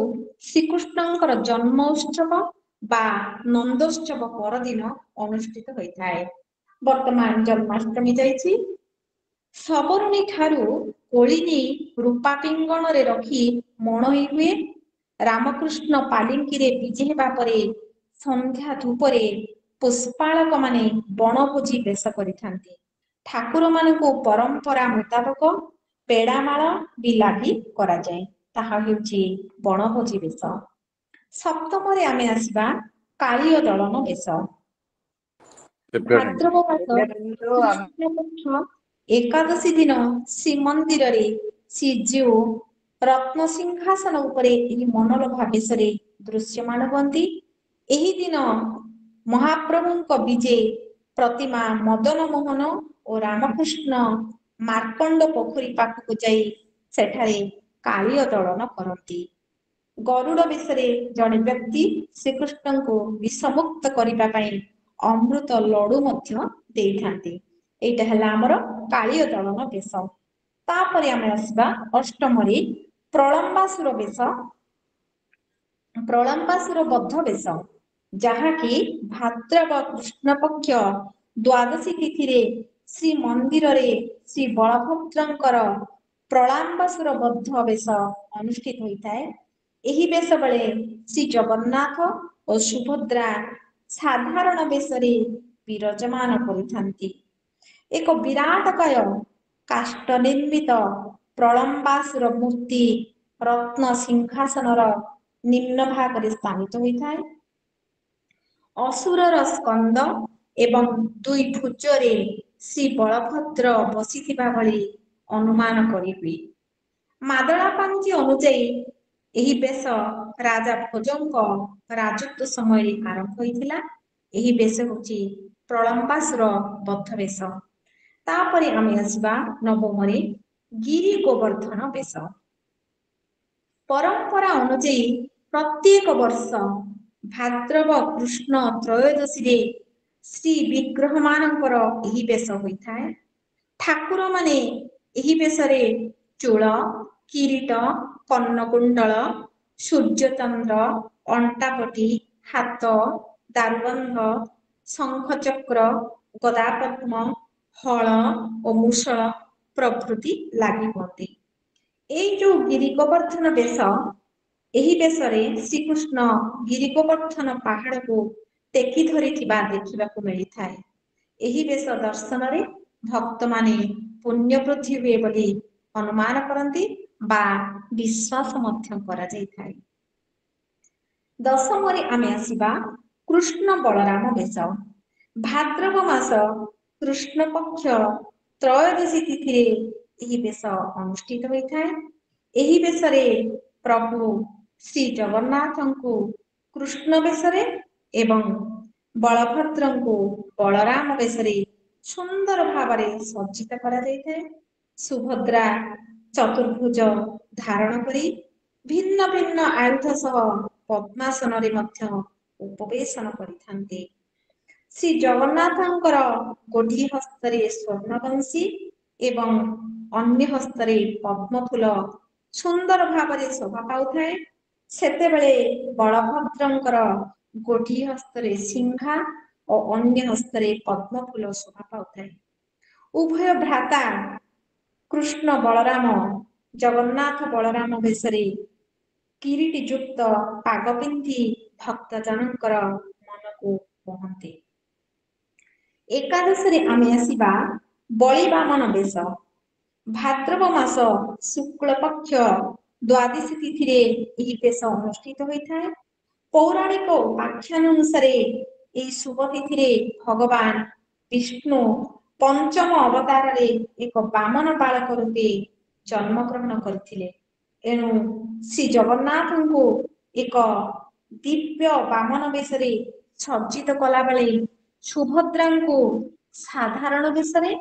ଶ୍ରୀକୃଷ୍ଣଙ୍କର ଜନ୍ମ ଉତ୍ସବ ବା ନନ୍ଦୋତ୍ସବ ପରଦିନ ଅନୁଷ୍ଠିତ ହୋଇଥାଏ। ବର୍ତ୍ତମାନ ଜନ୍ମାଷ୍ଟମୀ ଯାଇଛି। ସବରୁଣୀ ଠାରୁ କୋଳିନି ରୂପା ପିଙ୍ଗଣରେ ରଖି ମଣୋଇ ହୁଏ। ରାମକୃଷ୍ଣ ପାଲିଙ୍କିରେ ବିଜେ ହେବା ପରେ ସନ୍ଧ୍ୟା ଧୂପରେ ପୁଷ୍ପାଳକ ମାନେ ବଣଭୋଜି ବେଶ କରିଥାନ୍ତି। ଠାକୁରମାନଙ୍କୁ ପରମ୍ପରା ମୁତାବକ ପେଡାମାଳ ବି ଲାଗି କରାଯାଏ, ତାହା ହେଉଛି ବଣଭୋଜି ବେଶ। ସପ୍ତମରେ ଆମେ ଆସିବା କାଳିୟ ଦଳନ ବେଶ। ଭାଦ୍ରବ ମାସ କୃଷ୍ଣପକ୍ଷ ଏକାଦଶୀ ଦିନ ଶ୍ରୀମନ୍ଦିରରେ ଶ୍ରୀଜୀଉ ରତ୍ନ ସିଂହାସନ ଉପରେ ଏହି ମନୋଲୋଭା ବେଶରେ ଦୃଶ୍ୟମାନ ହୁଅନ୍ତି। ଏହି ଦିନ ମହାପ୍ରଭୁଙ୍କ ବିଜେ ପ୍ରତିମା ମଦନ ମୋହନ ଓ ରାମକୃଷ୍ଣ ମାର୍କଣ୍ଡ ପୋଖରୀ ପାଖକୁ ଯାଇ ସେଠାରେ କାଳିୟ ଦଳନ କରନ୍ତି। ଗରୁଡ଼ ବେଶରେ ଜଣେ ବ୍ୟକ୍ତି ଶ୍ରୀକୃଷ୍ଣଙ୍କୁ ବିଷମୁକ୍ତ କରିବା ପାଇଁ ଅମୃତ ଲଡୁ ମଧ୍ୟ ଦେଇଥାନ୍ତି। ଏଇଟା ହେଲା ଆମର କାଳିୟ ଦଳନ ବେଶ। ତାପରେ ଆମେ ଆସିବା ଅଷ୍ଟମରେ ପ୍ରଳମ୍ବାସୁର ବେଶ। ପ୍ରଳମ୍ବାସୁର ବଦ୍ଧ ବେଶ, ଯାହାକି ଭାଦ୍ରବ କୃଷ୍ଣ ପକ୍ଷ ଦ୍ୱାଦଶୀ ତିଥିରେ ଶ୍ରୀମନ୍ଦିରରେ ଶ୍ରୀ ବଳଭଦ୍ରଙ୍କର ପ୍ରଳମ୍ବାସୁର ବଦ୍ଧ ବେଶ ଅନୁଷ୍ଠିତ ହୋଇଥାଏ। ଏହି ବେଶ ବେଳେ ଶ୍ରୀ ଜଗନ୍ନାଥ ଓ ସୁଭଦ୍ରା ସାଧାରଣ ବେଶରେ ବିରାଜମାନ କରିଥାନ୍ତି। ଏକ ବିରାଟକାୟ କାଷ୍ଠ ନିର୍ମିତ ପ୍ରଳମ୍ବାସୁର ମୂର୍ତ୍ତି ରତ୍ନ ସିଂହାସନର ନିମ୍ନ ଭାଗରେ ସ୍ଥାନିତ ହୋଇଥାଏ। ଅସୁରର ସ୍କନ୍ଦ ଏବଂ 2 ଭୁଜରେ ଶ୍ରୀ ବଳଭଦ୍ର ବସିଥିବା ଭଳି ଅନୁମାନ କରିହୁଏ। ମାଦଳା ପାଞ୍ଜି ଅନୁଯାୟୀ ଏହି ବେଶ ରାଜା ଭୋଜଙ୍କ ରାଜତ୍ୱ ସମୟରେ ଆରମ୍ଭ ହୋଇଥିଲା। ଏହି ବେଶ ହେଉଛି ପ୍ରଳମ୍ବାସୁର ବଦ୍ଧ ବେଶ। ତାପରେ ଆମେ ଆସିବା ନବମରେ ଗିରି ଗୋବର୍ଦ୍ଧନ ବେଶ। ପରମ୍ପରା ଅନୁଯାୟୀ ପ୍ରତ୍ୟେକ ବର୍ଷ ଭାଦ୍ରବ କୃଷ୍ଣ ତ୍ରୟୋଦଶୀରେ ଶ୍ରୀ ବିଗ୍ରହ ମାନଙ୍କର ଏହି ବେଶ ହୋଇଥାଏ। ଠାକୁରମାନେ ଏହି ବେଶରେ ଚୂଳ, କିରୀଟ, କର୍ଣ୍ଣକୁଣ୍ଡଳ, ସୂର୍ଯ୍ୟଚନ୍ଦ୍ର, ଅଣ୍ଟାପଟି, ହାତ, ଦାରୁବନ୍ଧ, ଶଙ୍ଖଚକ୍ର, ଗଦାପଦ୍ମ, ହଳ ଓ ମୁଷଳ ପ୍ରଭୃତି ଲାଗି ହୁଅନ୍ତି। ଏଇ ଯୋଉ ଗିରି ଗୋବର୍ଦ୍ଧନ ବେଶ, ଏହି ବେଶରେ ଶ୍ରୀକୃଷ୍ଣ ଗିରି ଗୋବର୍ଦ୍ଧନ ପାହାଡକୁ ଟେକି ଧରିଥିବା ଦେଖିବାକୁ ମିଳିଥାଏ। ଏହି ବେଶ ଦର୍ଶନରେ ଭକ୍ତମାନେ ପୁଣ୍ୟ ବୃଦ୍ଧି ହୁଏ ବୋଲି ଅନୁମାନ କରନ୍ତି ବା ବିଶ୍ୱାସ ମଧ୍ୟ କରାଯାଇଥାଏ। ଦଶମରେ ଆମେ ଆସିବା କୃଷ୍ଣ ବଳରାମ ବେଶ। ଭାଦ୍ରବ ମାସ କୃଷ୍ଣ ପକ୍ଷ ତ୍ରୟୋଦଶୀ ତିଥିରେ ଏହି ବେଶ ଅନୁଷ୍ଠିତ ହୋଇଥାଏ। ଏହି ବେଶରେ ପ୍ରଭୁ ଶ୍ରୀ ଜଗନ୍ନାଥଙ୍କୁ କୃଷ୍ଣ ବେଶରେ ଏବଂ ବଳଭଦ୍ରଙ୍କୁ ବଳରାମ ବେଶରେ ସୁନ୍ଦର ଭାବରେ ସଜ୍ଜିତ କରାଯାଇଥାଏ। ସୁଭଦ୍ରା ଚତୁର୍ଭୁଜ ଧାରଣ କରି ଭିନ୍ନ ଭିନ୍ନ ଆୟୁଧ ସହ ପଦ୍ମାସନରେ ମଧ୍ୟ ଉପବେଶନ କରିଥାନ୍ତି। ଶ୍ରୀ ଜଗନ୍ନାଥଙ୍କର ଗୋଟିଏ ହସ୍ତରେ ସ୍ୱର୍ଣ୍ଣବଂଶୀ ଏବଂ ଅନ୍ୟ ହସ୍ତରେ ପଦ୍ମଫୁଲ ସୁନ୍ଦର ଭାବରେ ଶୋଭା ପାଉଥାଏ। ସେତେବେଳେ ବଳଭଦ୍ରଙ୍କର ଗୋଟିଏ ହସ୍ତରେ ସିଂହା ଓ ଅନ୍ୟ ହସ୍ତରେ ପଦ୍ମଫୁଲ ଶୋଭା ପାଉଥାଏ। ଉଭୟ ଭ୍ରାତା କୃଷ୍ଣ ବଳରାମ ଜଗନ୍ନାଥ ବଳରାମ ବେଶରେ କିରୀଟି ଯୁକ୍ତ ପାଗ ପିନ୍ଧି ଭକ୍ତ ଜଣଙ୍କର ମନକୁ ମୋହନ୍ତି। ଏକାଦଶରେ ଆମେ ଆସିବା ବଳି ବାମନ ବେଶ। ଭାଦ୍ରବ ମାସ ଶୁକ୍ଳ ପକ୍ଷ ଦ୍ୱାଦଶୀ ତିଥିରେ ଏହି ବେଶ ଅନୁଷ୍ଠିତ ହୋଇଥାଏ। ପୌରାଣିକ ଆଖ୍ୟାନ ଅନୁସାରେ ଏହି ଶୁଭ ତିଥିରେ ଭଗବାନ ବିଷ୍ଣୁ ପଞ୍ଚମ ଅବତାରରେ ଏକ ବାମନ ବାଳକ ରୂପେ ଜନ୍ମଗ୍ରହଣ କରିଥିଲେ। ଏଣୁ ଶ୍ରୀ ଜଗନ୍ନାଥଙ୍କୁ ଏକ ଦିବ୍ୟ ବାମନ ବେଶରେ ସଜ୍ଜିତ କଲାବେଳେ ସୁଭଦ୍ରାଙ୍କୁ ସାଧାରଣ ବେଶରେ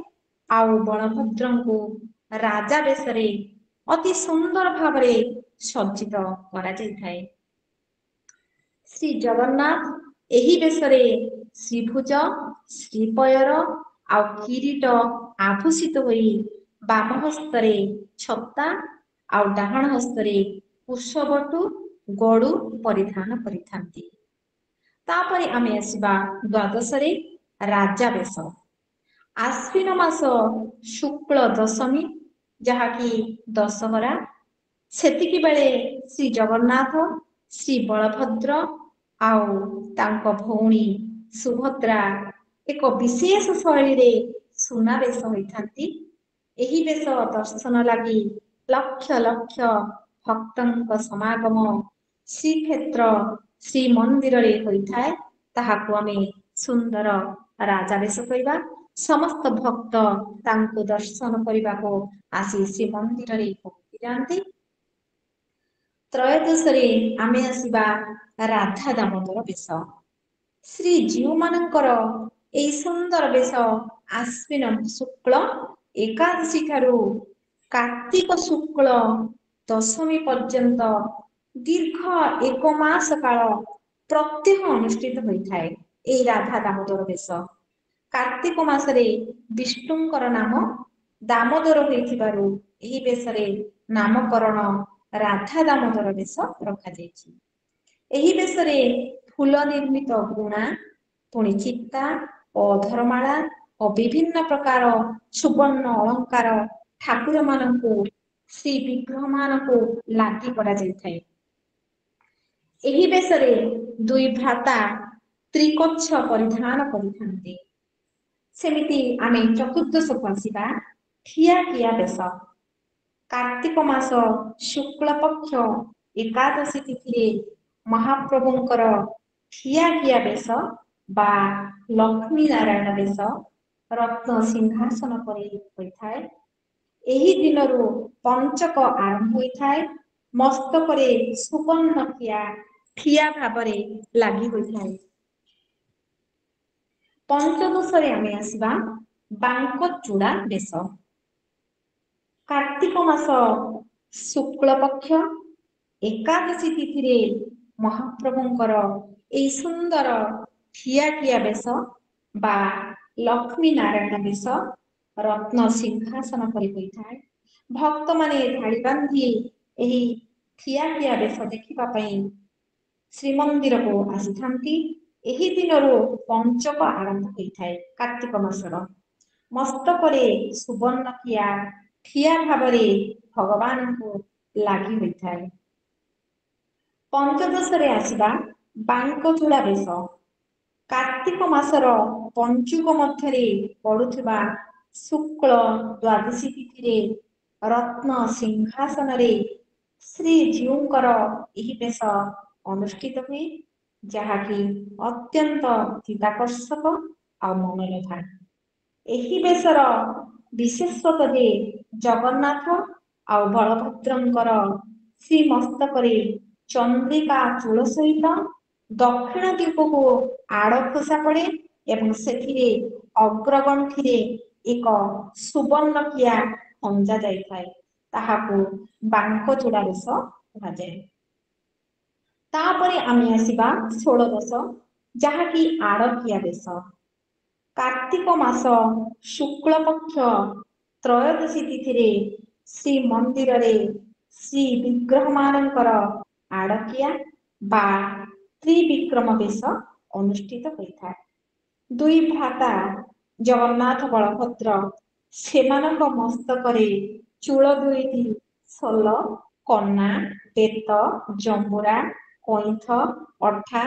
ଆଉ ବଳଭଦ୍ରଙ୍କୁ ରାଜା ବେଶରେ ଅତି ସୁନ୍ଦର ଭାବରେ ସଜ୍ଜିତ କରାଯାଇଥାଏ। ଶ୍ରୀ ଜଗନ୍ନାଥ ଏହି ବେଶରେ ଶ୍ରୀଭୁଜ ଶ୍ରୀପୟର ଆଉ କିରୀଟ ଆଭୂଷିତ ହୋଇ ବାମ ହସ୍ତରେ ଛତା ଆଉ ଡାହାଣ ହସ୍ତରେ କୁଶବଟୁ ଗଡୁ ପରିଧାନ କରିଥାନ୍ତି। ତାପରେ ଆମେ ଆସିବା ଦ୍ୱାଦଶରେ ରାଜା ବେଶ। ଆଶ୍ୱିନ ମାସ ଶୁକ୍ଳ ଦଶମୀ ଯାହାକି ଦଶହରା, ସେତିକି ବେଳେ ଶ୍ରୀ ଜଗନ୍ନାଥ ଶ୍ରୀ ବଳଭଦ୍ର ଆଉ ତାଙ୍କ ଭଉଣୀ ସୁଭଦ୍ରା ଏକ ବିଶେଷ ଶୈଳୀରେ ସୁନାବେଶ ହୋଇଥାନ୍ତି। ଏହି ବେଶ ଦର୍ଶନ ଲାଗି ଲକ୍ଷ ଲକ୍ଷ ଭକ୍ତଙ୍କ ସମାଗମ ଶ୍ରୀକ୍ଷେତ୍ର ଶ୍ରୀମନ୍ଦିରରେ ହୋଇଥାଏ। ତାହାକୁ ଆମେ ସୁନ୍ଦର ରାଜା ବେଶ କହିବା। ସମସ୍ତ ଭକ୍ତ ତାଙ୍କୁ ଦର୍ଶନ କରିବାକୁ ଆସି ଶ୍ରୀମନ୍ଦିରରେ ପହଞ୍ଚି ଯାଆନ୍ତି। ତ୍ରୟୋଦଶରେ ଆମେ ଆସିବା ରାଧା ଦାମୋଦର ବେଶ। ଶ୍ରୀଜୀଉମାନଙ୍କର ଏହି ସୁନ୍ଦର ବେଶ ଆଶ୍ୱିନ ଶୁକ୍ଳ ଏକାଦଶୀ ଠାରୁ କାର୍ତ୍ତିକ ଶୁକ୍ଳ ଦଶମୀ ପର୍ଯ୍ୟନ୍ତ ଦୀର୍ଘ 1 ମାସ କାଳ ପ୍ରତ୍ୟହ ଅନୁଷ୍ଠିତ ହୋଇଥାଏ। ଏହି ରାଧା ଦାମୋଦର ବେଶ କାର୍ତ୍ତିକ ମାସରେ ବିଷ୍ଣୁଙ୍କର ନାମ ଦାମୋଦର ହୋଇଥିବାରୁ ଏହି ବେଶରେ ନାମକରଣ ରାଧା ଦାମୋଦର ବେଶ ରଖାଯାଇଛି। ଏହି ବେଶରେ ଫୁଲ ନିର୍ମିତ ଗୁଣା, ପୁଣି ଚିତା ଓ ଅଧରମାଳା ଓ ବିଭିନ୍ନ ପ୍ରକାର ସୁବର୍ଣ୍ଣ ଅଳଙ୍କାର ଠାକୁର ମାନଙ୍କୁ ଶ୍ରୀ ବିଗ୍ରହ ମାନଙ୍କୁ ଲାଗି କରାଯାଇଥାଏ। ଏହି ବେଶରେ ଦୁଇ ଭ୍ରାତା ତ୍ରିକୋଚ୍ଛ ପରିଧାନ କରିଥାନ୍ତି। ସେମିତି ଆମେ ଚତୁର୍ଦ୍ଦଶକୁ ଆସିବା ଠିଆଠିଆ ବେଶ। କାର୍ତ୍ତିକ ମାସ ଶୁକ୍ଳ ପକ୍ଷ ଏକାଦଶୀ ତିଥିରେ ମହାପ୍ରଭୁଙ୍କର ଠିଆଠିଆ ବେଶ ବା ଲକ୍ଷ୍ମୀ ନାରାୟଣ ବେଶ ରତ୍ନ ସିଂହାସନ ପରି ହୋଇଥାଏ। ଏହି ଦିନରୁ ପଞ୍ଚକ ଆରମ୍ଭ ହୋଇଥାଏ। ମସ୍ତକରେ ସୁବର୍ଣ୍ଣ ଠିଆ ଭାବରେ ଲାଗି ହୋଇଥାଏ। ପଞ୍ଚଦଶରେ ଆମେ ଆସିବା ବାଙ୍କଚୂଡା ବେଶ। କାର୍ତ୍ତିକ ମାସ ଶୁକ୍ଳ ପକ୍ଷ ଏକାଦଶୀ ତିଥିରେ ମହାପ୍ରଭୁଙ୍କର ଏହି ସୁନ୍ଦର ଠିଆଠିଆ ବେଶ ବା ଲକ୍ଷ୍ମୀ ନାରାୟଣ ବେଶ ରତ୍ନ ସିଂହାସନ ପରି ହୋଇଥାଏ। ଭକ୍ତମାନେ ଧାଡ଼ି ବାନ୍ଧି ଏହି ଠିଆଠିଆ ବେଶ ଦେଖିବା ପାଇଁ ଶ୍ରୀମନ୍ଦିରକୁ ଆସିଥାନ୍ତି। ଏହି ଦିନରୁ ପଞ୍ଚକ ଆରମ୍ଭ ହୋଇଥାଏ। କାର୍ତ୍ତିକ ମାସର ମସ୍ତକରେ ସୁବର୍ଣ୍ଣ ଠିଆ ଭାବରେ ଭଗବାନଙ୍କୁ ଲାଗି ହୋଇଥାଏ। ପଞ୍ଚଦଶରେ ଆସିବା ବାଙ୍କଚୂଡା ବେଶ। କାର୍ତ୍ତିକ ମାସର ପଞ୍ଚୁକ ମଧ୍ୟରେ ପଡୁଥିବା ଶୁକ୍ଳ ଦ୍ୱାଦଶୀ ତିଥିରେ ରତ୍ନ ସିଂହାସନରେ ଶ୍ରୀଜୀଉଙ୍କର ଏହି ବେଶ ଅନୁଷ୍ଠିତ ହୁଏ। ଯାହାକି ଅତ୍ୟନ୍ତ ଚିତ୍ତାକର୍ଷକ ଆଉ ମନଲୋଭା। ଏହି ବେଶର ବିଶେଷତ୍ୱ ଯେ ଜଗନ୍ନାଥ ଆଉ ବଳଭଦ୍ରଙ୍କର ଶ୍ରୀମସ୍ତକରେ ଚନ୍ଦ୍ରିକା ଚୂଳ ସହିତ ଦକ୍ଷିଣ ଦିଗକୁ ଆଡ଼ ଖୋସା ପଡେ ଏବଂ ସେଥିରେ ଅଗ୍ରଗଣ୍ଠିରେ ଏକ ସୁବର୍ଣ୍ଣକିଆ ଖଞ୍ଜା ଯାଇଥାଏ। ତାହାକୁ ବାଙ୍କଚୂଡା ବେଶ କୁହାଯାଏ। ତାପରେ ଆମେ ଆସିବା ଷୋଳଦଶ, ଯାହାକି ଆଡକିଆ ବେଶ। କାର୍ତ୍ତିକ ମାସ ଶୁକ୍ଳ ପକ୍ଷ ତ୍ରୟୋଦଶୀ ତିଥିରେ ଶ୍ରୀମନ୍ଦିରରେ ଶ୍ରୀ ବିଗ୍ରହ ମାନଙ୍କର ଆଡକିଆ ବା ତ୍ରିବିକ୍ରମ ବେଶ ଅନୁଷ୍ଠିତ ହୋଇଥାଏ। ଦୁଇ ଭ୍ରାତା ଜଗନ୍ନାଥ ବଳଭଦ୍ର ସେମାନଙ୍କ ମସ୍ତକରେ ଚୂଳ ଦୁଇଟି ସୋଲ, କନା, ବେତ, ଜମ୍ବୁରା, କଇଁଥ, ଅଠା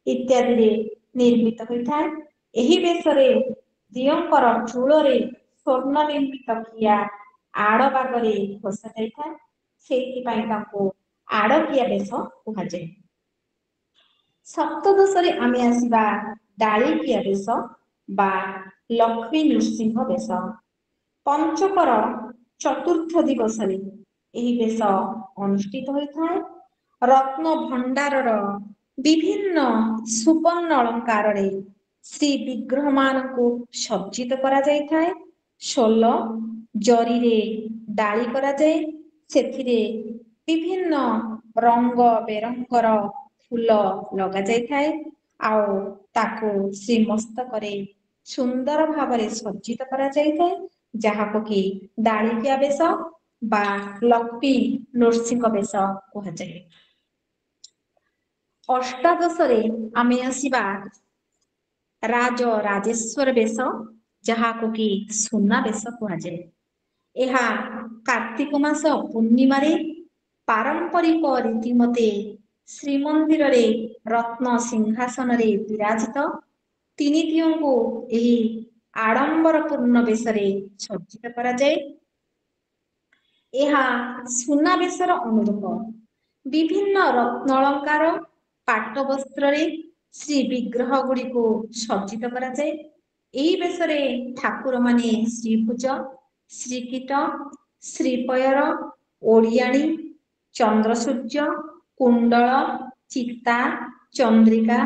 ଇତ୍ୟାଦିରେ ନିର୍ମିତ ହୋଇଥାଏ। ଏହି ବେଶରେ ଦିଅଁଙ୍କର ଚୂଳରେ ସ୍ୱର୍ଣ୍ଣ ନିର୍ମିତ କିଆ ଆଡ ଭାଗରେ ଖୋସା ଯାଇଥାଏ। ସେଇଥିପାଇଁ ତାଙ୍କୁ ଆଡକିଆ ବେଶ କୁହାଯାଏ। ସପ୍ତଦଶରେ ଆମେ ଆସିବା ଡାଳିକିଆ ବେଶ ବା ଲକ୍ଷ୍ମୀ ନୃସିଂହ ବେଶ। ପଞ୍ଚକର ଚତୁର୍ଥ ଦିବସରେ ଏହି ବେଶ ଅନୁଷ୍ଠିତ ହୋଇଥାଏ। ରତ୍ନ ଭଣ୍ଡାରର ବିଭିନ୍ନ ସୁବର୍ଣ୍ଣ ଅଳଙ୍କାରରେ ଶ୍ରୀ ବିଗ୍ରହ ମାନଙ୍କୁ ସଜ୍ଜିତ କରାଯାଇଥାଏ। ସୋଲ ଜରିରେ ଡାଳି କରାଯାଏ, ସେଥିରେ ବିଭିନ୍ନ ରଙ୍ଗ ବେରଙ୍ଗର ଫୁଲ ଲଗା ଯାଇଥାଏ ଆଉ ତାକୁ ଶ୍ରୀମସ୍ତକରେ ସୁନ୍ଦର ଭାବରେ ସଜ୍ଜିତ କରାଯାଇଥାଏ, ଯାହାକୁ କି ଡାଳିକିଆ ବେଶ ବା ଲକ୍ଷ୍ମୀ ନୃସିଂହ ବେଶ କୁହାଯାଏ। ଅଷ୍ଟାଦଶରେ ଆମେ ଆସିବା ରାଜରାଜେଶ୍ୱର ବେଶ, ଯାହାକୁ କି ସୁନା ବେଶ କୁହାଯାଏ। ଏହା କାର୍ତ୍ତିକ ମାସ ପୂର୍ଣ୍ଣିମାରେ ପାରମ୍ପରିକ ରୀତିମତେ ଶ୍ରୀମନ୍ଦିରରେ ରତ୍ନ ସିଂହାସନରେ ବିରାଜିତ ତିନି ଦିଅଁଙ୍କୁ ଏହି ଆଡମ୍ବର ପୂର୍ଣ୍ଣ ବେଶରେ ସଜ୍ଜିତ କରାଯାଏ। ଏହା ସୁନାବେଶର ଅନୁରୂପ। ବିଭିନ୍ନ ରତ୍ନଅଳଙ୍କାର ପାଟ ବସ୍ତ୍ରରେ ଶ୍ରୀ ବିଗ୍ରହ ଗୁଡିକୁ ସଜ୍ଜିତ କରାଯାଏ। ଏହି ବେଶରେ ଠାକୁରମାନେ ଶ୍ରୀଭୁଜ, ଶ୍ରୀକିଟ, ଶ୍ରୀପୟର, ଓଡିଆଣୀ, ଚନ୍ଦ୍ରସୂର୍ଯ୍ୟ, କୁଣ୍ଡଳ, ଚିତା, ଚନ୍ଦ୍ରିକା,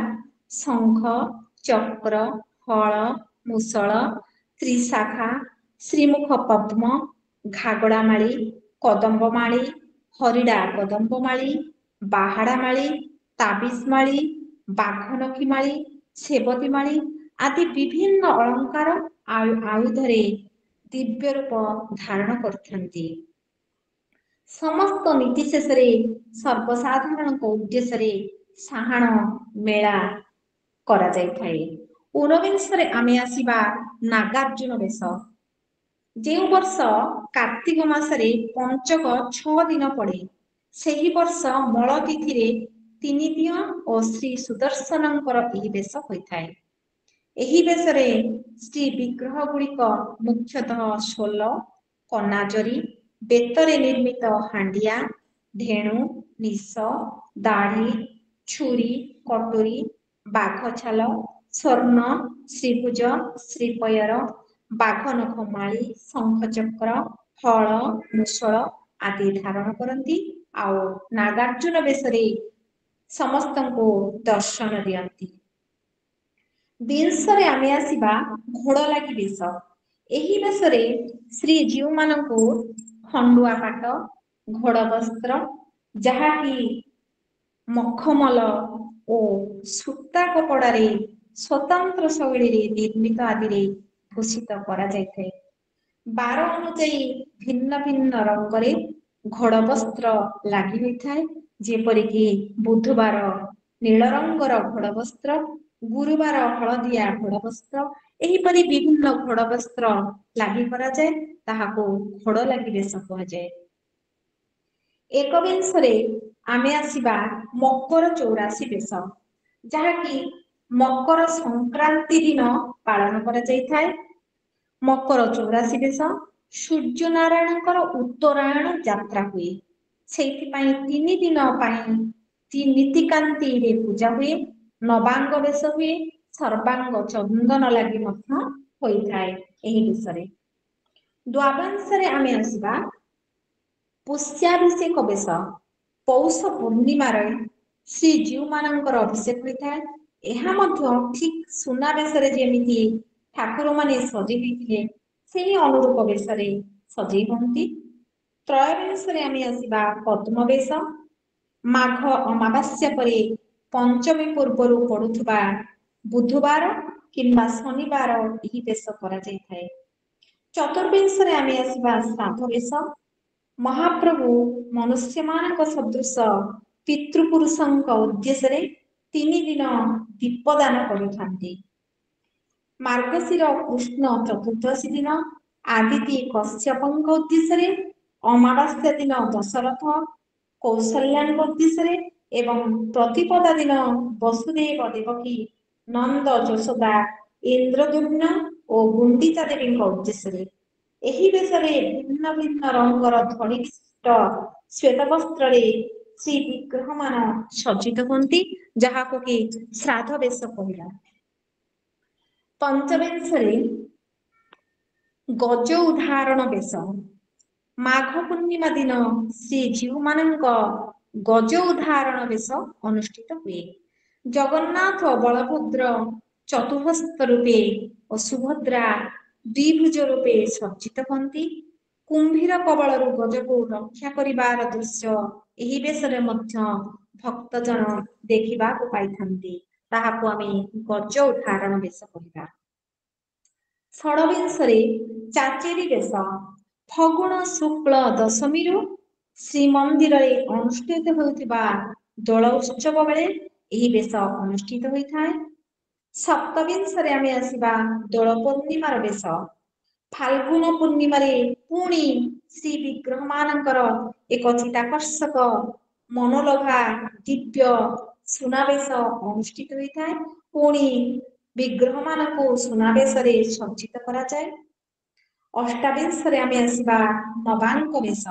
ଶଙ୍ଖ, ଚକ୍ର, ଫଳ, ମୂଷଳ, ତ୍ରିଶାଖା, ଶ୍ରୀମୁଖ ପଦ୍ମ, ଘାଗଡାମାଳି, କଦମ୍ବମାଳି, ହରିଡା କଦମ୍ବମାଳି, ବାହାଡାମାଳି, ତାବିଜମାଳି, ବାଘନଖୀମାଳି, ସେବତୀମାଳି ଆଦି ବିଭିନ୍ନ ଅଳଙ୍କାର ଆୟୁଧରେ ଦିବ୍ୟ ରୂପ ଧାରଣ କରିଥାନ୍ତି। ସମସ୍ତ ନୀତି ଶେଷରେ ସର୍ବସାଧାରଣଙ୍କ ଉଦ୍ଦେଶ୍ୟରେ ସାହାଣ ମେଳା କରାଯାଇଥାଏ। ଊନବିଂଶରେ ଆମେ ଆସିବା ନାଗାର୍ଜୁନ ବେଶ। ଯେଉଁ ବର୍ଷ କାର୍ତ୍ତିକ ମାସରେ ପଞ୍ଚକ 6 ଦିନ ପଡେ, ସେହି ବର୍ଷ ମଳ ତିଥିରେ ତିନି ଦିଅଁ ଓ ଶ୍ରୀ ସୁଦର୍ଶନଙ୍କର ଏହି ବେଶ ହୋଇଥାଏ। ଏହି ବେଶରେ ଶ୍ରୀ ବିଗ୍ରହ ଗୁଡିକ ମୁଖ୍ୟତଃ ସୋଲ, କନାଜରି, ବେତରେ ନିର୍ମିତ ହାଣ୍ଡିଆ, ଧେଣୁ, ନିଶ, ଦାଢି, ଛୁରୀ, କଟୁରୀ, ବାଘଛାଲ, ସ୍ୱର୍ଣ୍ଣ, ଶ୍ରୀଭୁଜ, ଶ୍ରୀପୟର, ବାଘନଖ ମାଳି, ଶଙ୍ଖଚକ୍ର, ଫଳ, ମୂଷଳ ଆଦି ଧାରଣ କରନ୍ତି ଆଉ ନାଗାର୍ଜୁନ ବେଶରେ ସମସ୍ତଙ୍କୁ ଦର୍ଶନ ଦିଅନ୍ତି। ବିଂଶରେ ଆମେ ଆସିବା ଘୋଡଲାଗି ବେଶ। ଏହି ବେଶରେ ଶ୍ରୀଜୀଉମାନଙ୍କୁ ଖଣ୍ଡୁଆ ପାଟ, ଘୋଡ ବସ୍ତ୍ର, ଯାହାକି ମଖମଲ ଓ ସୂତା କପଡାରେ ସ୍ୱତନ୍ତ୍ର ଶୈଳୀରେ ନିର୍ମିତ ଆଦିରେ ଭୂଷିତ କରାଯାଇଥାଏ। ବାର ଅନୁଯାୟୀ ଭିନ୍ନ ଭିନ୍ନ ରଙ୍ଗରେ ଘୋଡ ବସ୍ତ୍ର ଲାଗି ହୋଇଥାଏ, ଯେପରିକି ବୁଧବାର ନୀଳ ରଙ୍ଗର ଘୋଡ ବସ୍ତ୍ର, ଗୁରୁବାର ହଳଦିଆ ଘୋଡ ବସ୍ତ୍ର, ଏହିପରି ବିଭିନ୍ନ ଘୋଡ ବସ୍ତ୍ର ଲାଗି କରାଯାଏ, ତାହାକୁ ଘୋଡଲାଗି ବେଶ କୁହାଯାଏ। ଏକବିଂଶରେ ଆମେ ଆସିବା ମକର ଚୌରାଶୀ ବେଶ, ଯାହାକି ମକର ସଂକ୍ରାନ୍ତି ଦିନ ପାଳନ କରାଯାଇଥାଏ। ମକର ଚୌରାଶୀ ବେଶ ସୂର୍ଯ୍ୟ ନାରାୟଣଙ୍କର ଉତ୍ତରାୟଣ ଯାତ୍ରା ହୁଏ, ସେଇଥିପାଇଁ 3 ଦିନ ପାଇଁ ନୀତିକାନ୍ତିରେ ପୂଜା ହୁଏ। ନବାଙ୍ଗ ବେଶ ହୁଏ, ସର୍ବାଙ୍ଗ ଚନ୍ଦନ ଲାଗି ମଧ୍ୟ ହୋଇଥାଏ ଏହି ବେଶରେ। ଦ୍ୱାଦଶରେ ଆମେ ଆସିବା ପୁଷ୍ୟାଭିଷେକ ବେଶ। ପୌଷ ପୂର୍ଣ୍ଣିମାରେ ଶ୍ରୀଜୀଉମାନଙ୍କର ଅଭିଷେକ ହୋଇଥାଏ। ଏହା ମଧ୍ୟ ଠିକ ସୁନାବେଶରେ ଯେମିତି ଠାକୁରମାନେ ସଜେଇ ହୋଇଥିଲେ ସେହି ଅନୁରୂପ ବେଶରେ ସଜେଇ ହୁଅନ୍ତି। ତ୍ରୟୋଦଶରେ ଆମେ ଆସିବା ପଦ୍ମବେଶ। ମାଘ ଅମାବାସ୍ୟା ପରେ ପଞ୍ଚମୀ ପୂର୍ବରୁ ପଡୁଥିବା ବୁଧବାର କିମ୍ବା ଶନିବାର ଏହି ବେଶ କରାଯାଇଥାଏ। ଚତୁର୍ବିଂଶରେ ଆମେ ଆସିବା ଶ୍ରାଦ୍ଧ ବେଶ। ମହାପ୍ରଭୁ ମନୁଷ୍ୟମାନଙ୍କ ସଦୃଶ ପିତୃପୁରୁଷଙ୍କ ଉଦ୍ଦେଶ୍ୟରେ 3 ଦିନ ଦୀପଦାନ କରିଥାନ୍ତି। ମାର୍ଗଶିର କୃଷ୍ଣ ଚତୁର୍ଦ୍ଦଶୀ ଦିନ ଆଦିତି କଶ୍ୟପଙ୍କ ଉଦ୍ଦେଶ୍ୟରେ, ଅମାବାସ୍ୟା ଦିନ ଦଶରଥ କୌଶଲ୍ୟାଙ୍କ ଉଦ୍ଦେଶ୍ୟରେ ଏବଂ ପ୍ରତିପଦା ଦିନ ବସୁଦେବ ଦେବକୀ ନନ୍ଦ ଯଶୋଦା ଇନ୍ଦ୍ରଦ୍ୟୁମ୍ନ ଓ ଗୁଣ୍ଡିଚା ଦେବୀଙ୍କ ଉଦ୍ଦେଶ୍ୟରେ। ଏହି ବେଶରେ ଭିନ୍ନ ଭିନ୍ନ ରଙ୍ଗର ଧଡ଼ି ବିଶିଷ୍ଟ ଶ୍ଵେତ ବସ୍ତ୍ରରେ ଶ୍ରୀ ବିଗ୍ରହମାନ ସଜ୍ଜିତ ହୁଅନ୍ତି, ଯାହାକୁ କି ଶ୍ରାଦ୍ଧ ବେଶ କହିଲା। ପଞ୍ଚବିଂଶରେ ଗଜ ଉଦ୍ଧାରଣ ବେଶ। ମାଘ ପୂର୍ଣ୍ଣିମା ଦିନ ଶ୍ରୀଜୀଉମାନଙ୍କ ଗଜ ଉଦ୍ଧାରଣ ବେଶ ଅନୁଷ୍ଠିତ ହୁଏ। ଜଗନ୍ନାଥ ବଳଭଦ୍ର ଚତୁଃହସ୍ତ ରୂପେ ଓ ସୁଭଦ୍ରା ଦ୍ୱିଭୁଜ ରୂପେ ସଜ୍ଜିତ ହୁଅନ୍ତି। କୁମ୍ଭୀର କବଳରୁ ଗଜକୁ ରକ୍ଷା କରିବାର ଦୃଶ୍ୟ ଏହି ବେଶରେ ମଧ୍ୟ ଭକ୍ତଜନ ଦେଖିବାକୁ ପାଇଥାନ୍ତି। ତାହାକୁ ଆମେ ଗଜ ଉଦ୍ଧାରଣ ବେଶ କହିବା। ଷୋଡ଼ବିଂଶରେ ଚାଚିରି ବେଶ। ଫଗୁଣ ଶୁକ୍ଳ ଦଶମୀରୁ ଶ୍ରୀମନ୍ଦିରରେ ଅନୁଷ୍ଠିତ ହେଉଥିବା ଦୋଳ ଉତ୍ସବ ବେଳେ ଏହି ବେଶ ଅନୁଷ୍ଠିତ ହୋଇଥାଏ। ସପ୍ତବିଂଶରେ ଆମେ ଆସିବା ଦୋଳ ପୂର୍ଣ୍ଣିମାର ବେଶ। ଫାଲ୍ଗୁନ ପୂର୍ଣ୍ଣିମାରେ ପୁଣି ଶ୍ରୀ ବିଗ୍ରହମାନଙ୍କର ଏକ ଚିତାକର୍ଷକ ମନୋଲୋଭା ଦିବ୍ୟ ସୁନାବେଶ ଅନୁଷ୍ଠିତ ହୋଇଥାଏ। ପୁଣି ବିଗ୍ରହମାନଙ୍କୁ ସୁନାବେଶରେ ସଜ୍ଜିତ କରାଯାଏ। ଅଷ୍ଟାବିଂଶରେ ଆମେ ଆସିବା ନବାଙ୍କ ବେଶ।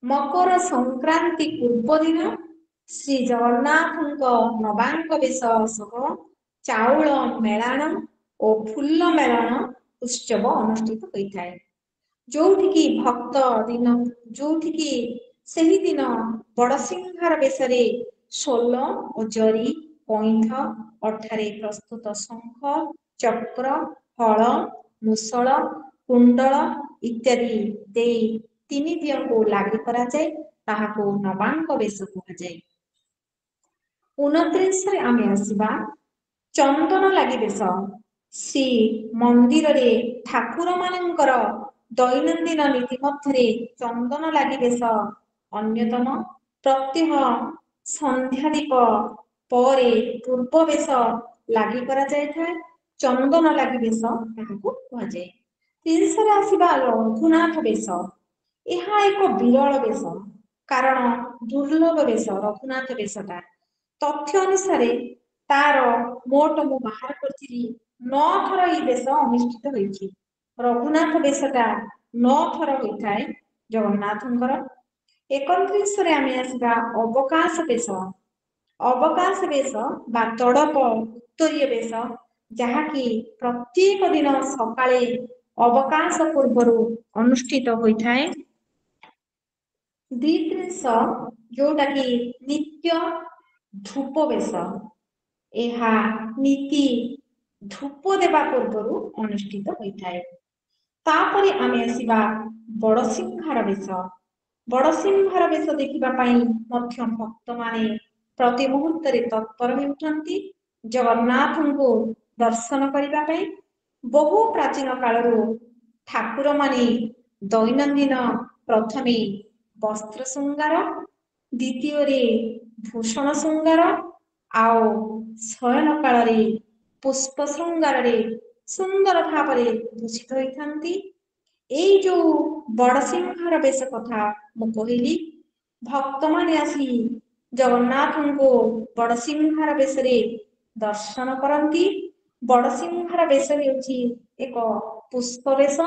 ମକର ସଂକ୍ରାନ୍ତି ପୂର୍ବ ଦିନ ଶ୍ରୀ ଜଗନ୍ନାଥଙ୍କ ନବାଙ୍କ ବେଶ ସହ ଚାଉଳ ମେଳାଣ ଓ ଫୁଲ ମେଳଣ ଉତ୍ସବ ଅନୁଷ୍ଠିତ ହୋଇଥାଏ। ଯୋଉଠିକି ସେହିଦିନ ବଡ଼ସିଂହାର ବେଶରେ ସୋଲ ଓ ଜରି, କଇଁଥ, ଅଠାରେ ପ୍ରସ୍ତୁତ ଶଙ୍ଖ, ଚକ୍ର, ହଳ, ମୁଷଳ, କୁଣ୍ଡଳ ଇତ୍ୟାଦି ଦେଇ 3 ଦିଅଙ୍କୁ ଲାଗି କରାଯାଏ। ତାହାକୁ ନବାଙ୍କ ବେଶ କୁହାଯାଏ। 29ରେ ଆମେ ଆସିବା ଚନ୍ଦନ ଲାଗି ବେଶ। ଶ୍ରୀ ମନ୍ଦିରରେ ଠାକୁରମାନଙ୍କର ଦୈନନ୍ଦିନ ନୀତି ମଧ୍ୟରେ ଚନ୍ଦନ ଲାଗି ବେଶ ଅନ୍ୟତମ। ପ୍ରତ୍ୟହ ସନ୍ଧ୍ୟାଦୀପ ପରେ ପୂର୍ବ ବେଶ ଲାଗି କରାଯାଇଥାଏ। ଚନ୍ଦନ ଲାଗି ବେଶ ତାହାକୁ କୁହାଯାଏ। 30ରେ ଆସିବା ରଘୁନାଥ ବେଶ। ଏହା ଏକ ବିରଳ ବେଶ, କାରଣ ଦୁର୍ଲଭ ବେଶ ରଘୁନାଥ ବେଶଟା। ତଥ୍ୟ ଅନୁସାରେ ତାର ମୋଟ ମୁଁ ବାହାର କରିଥିଲି 9 ଥର ଏହି ବେଶ ଅନୁଷ୍ଠିତ ହୋଇଛି। ରଘୁନାଥ ବେଶଟା 9 ଥର ହୋଇଥାଏ ଜଗନ୍ନାଥଙ୍କର। 31ରେ ଆମେ ଆସିବା ଅବକାଶ ବେଶ। ଅବକାଶ ବେଶ ବା ତଡ଼ପ ଉତ୍ତରୀୟ ବେଶ, ଯାହାକି ପ୍ରତ୍ୟେକ ଦିନ ସକାଳେ ଅବକାଶ ପୂର୍ବରୁ ଅନୁଷ୍ଠିତ ହୋଇଥାଏ। 32 ଯୋଉଟାକି ନିତ୍ୟ ଧୂପ ବେଶ। ଏହା ନୀତି ଧୂପ ଦେବା ପୂର୍ବରୁ ଅନୁଷ୍ଠିତ ହୋଇଥାଏ। ତାପରେ ଆମେ ଆସିବା ବଡ଼ସିଂହାର ବେଶ। ବଡ଼ସିଂହାର ବେଶ ଦେଖିବା ପାଇଁ ମଧ୍ୟ ଭକ୍ତମାନେ ପ୍ରତି ମୁହୂର୍ତ୍ତରେ ତତ୍ପର ହେଉଛନ୍ତି ଜଗନ୍ନାଥଙ୍କୁ ଦର୍ଶନ କରିବା ପାଇଁ। ବହୁ ପ୍ରାଚୀନ କାଳରୁ ଠାକୁରମାନେ ଦୈନନ୍ଦିନ ପ୍ରଥମେ ବସ୍ତ୍ର ଶୃଙ୍ଗାର, ଦ୍ୱିତୀୟରେ ଭୂଷଣ ଶୃଙ୍ଗାର ଆଉ ଶୟନ କାଳରେ ପୁଷ୍ପ ଶୃଙ୍ଗାରରେ ସୁନ୍ଦର ଭାବରେ ଭୂଷିତ ହୋଇଥାନ୍ତି। ଏଇ ଯୋଉ ବଡ଼ସିଂହାର ବେଶ କଥା ମୁଁ କହିଲି, ଭକ୍ତମାନେ ଆସି ଜଗନ୍ନାଥଙ୍କୁ ବଡ଼ସିଂହାର ବେଶରେ ଦର୍ଶନ କରନ୍ତି। ବଡ଼ସିଂହାର ବେଶ ହେଉଛି ଏକ ପୁଷ୍ପ ବେଶ।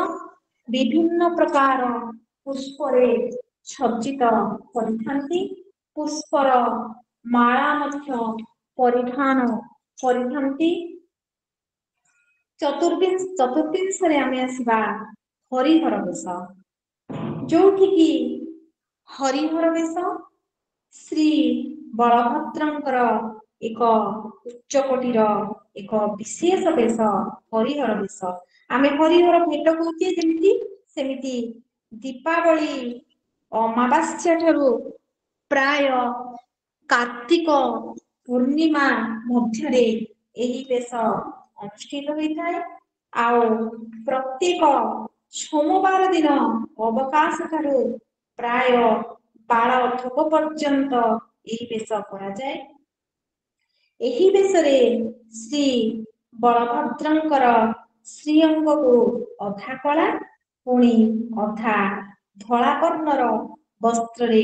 ବିଭିନ୍ନ ପ୍ରକାର ପୁଷ୍ପରେ ସଜ୍ଜିତ କରିଥାନ୍ତି। ପୁଷ୍ପର ମାଳା ମଧ୍ୟ ପରିଧାନ କରିଥାନ୍ତି। ଚତୁର୍ବିଂଶରେ ଆମେ ଆସିବା ହରିହର ବେଶ, ଯୋଉଠିକି ହରିହର ବେଶ ଶ୍ରୀ ବଳଭଦ୍ରଙ୍କର ଏକ ଉଚ୍ଚ କୋଟିର ଏକ ବିଶେଷ ବେଶ ହରିହର ବେଶ। ଆମେ ହରିହର ଭେଟ କହୁଛେ ଯେମିତି, ସେମିତି ଦୀପାବଳି ଅମାବାସ୍ୟା ଠାରୁ ପ୍ରାୟ କାର୍ତ୍ତିକ ପୂର୍ଣ୍ଣିମା ମଧ୍ୟରେ ଏହି ବେଶ ଅନୁଷ୍ଠିତ ହୋଇଥାଏ। ଆଉ ପ୍ରତ୍ୟେକ ସୋମବାର ଦିନ ଅବକାଶ ଠାରୁ ପ୍ରାୟ ବାଳ ଥୋପ ପର୍ଯ୍ୟନ୍ତ ଏହି ବେଶ କରାଯାଏ। ଏହି ବେଶରେ ଶ୍ରୀ ବଳଭଦ୍ରଙ୍କର ଶ୍ରୀଅଙ୍ଗକୁ ଅଧା କଳା ପୁଣି ଅଧା ଧଳା ବର୍ଣ୍ଣର ବସ୍ତ୍ରରେ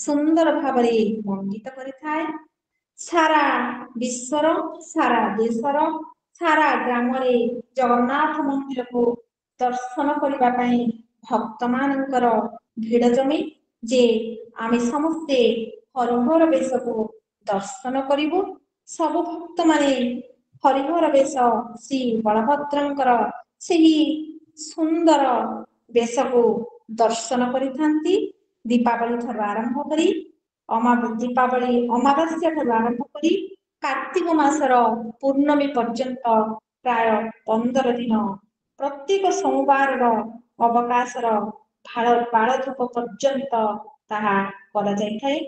ସୁନ୍ଦର ଭାବରେ ମଣ୍ଡିତ କରିଥାଏ। ସାରା ବିଶ୍ୱର, ସାରା ଦେଶର, ସାରା ଗ୍ରାମରେ ଜଗନ୍ନାଥ ମନ୍ଦିରକୁ ଦର୍ଶନ କରିବା ପାଇଁ ଭକ୍ତମାନଙ୍କର ଭିଡ଼ ଜମେ ଯେ ଆମେ ସମସ୍ତେ ହରିହର ବେଶକୁ ଦର୍ଶନ କରିବୁ। ସବୁ ଭକ୍ତମାନେ ହରିହର ବେଶ ଶ୍ରୀ ବଳଭଦ୍ରଙ୍କର ସେହି ସୁନ୍ଦର ବେଶକୁ ଦର୍ଶନ କରିଥାନ୍ତି। ଦୀପାବଳି ଠାରୁ ଆରମ୍ଭ କରି ଦୀପାବଳି ଅମାବାସ୍ୟା ଠାରୁ ଆରମ୍ଭ କରି କାର୍ତ୍ତିକ ମାସର ପୂର୍ଣ୍ଣମୀ ପର୍ଯ୍ୟନ୍ତ ପ୍ରାୟ 15 ଦିନ ପ୍ରତ୍ୟେକ ସୋମବାରର ଅବକାଶର ବାଳ ଧୂପ ପର୍ଯ୍ୟନ୍ତ ତାହା କରାଯାଇଥାଏ।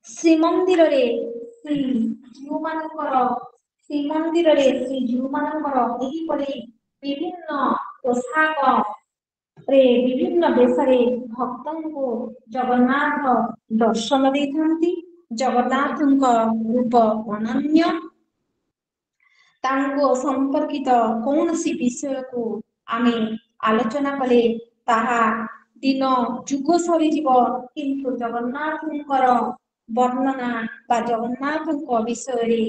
ଶ୍ରୀମନ୍ଦିରରେ ଶ୍ରୀଜୀଉମାନଙ୍କର ଏହିପରି ବିଭିନ୍ନ ପୋଷାକରେ ବିଭିନ୍ନ ବେଶରେ ଭକ୍ତଙ୍କୁ ଜଗନ୍ନାଥ ଦର୍ଶନ ଦେଇଥାନ୍ତି। ଜଗନ୍ନାଥଙ୍କ ରୂପ ଅନନ୍ୟ। ତାଙ୍କ ସମ୍ପର୍କିତ କୌଣସି ବିଷୟକୁ ଆମେ ଆଲୋଚନା କଲେ ତାହା ଦିନ ଯୁଗ ସରିଯିବ, କିନ୍ତୁ ଜଗନ୍ନାଥଙ୍କର ବର୍ଣ୍ଣନା ବା ଜଗନ୍ନାଥଙ୍କ ବିଷୟରେ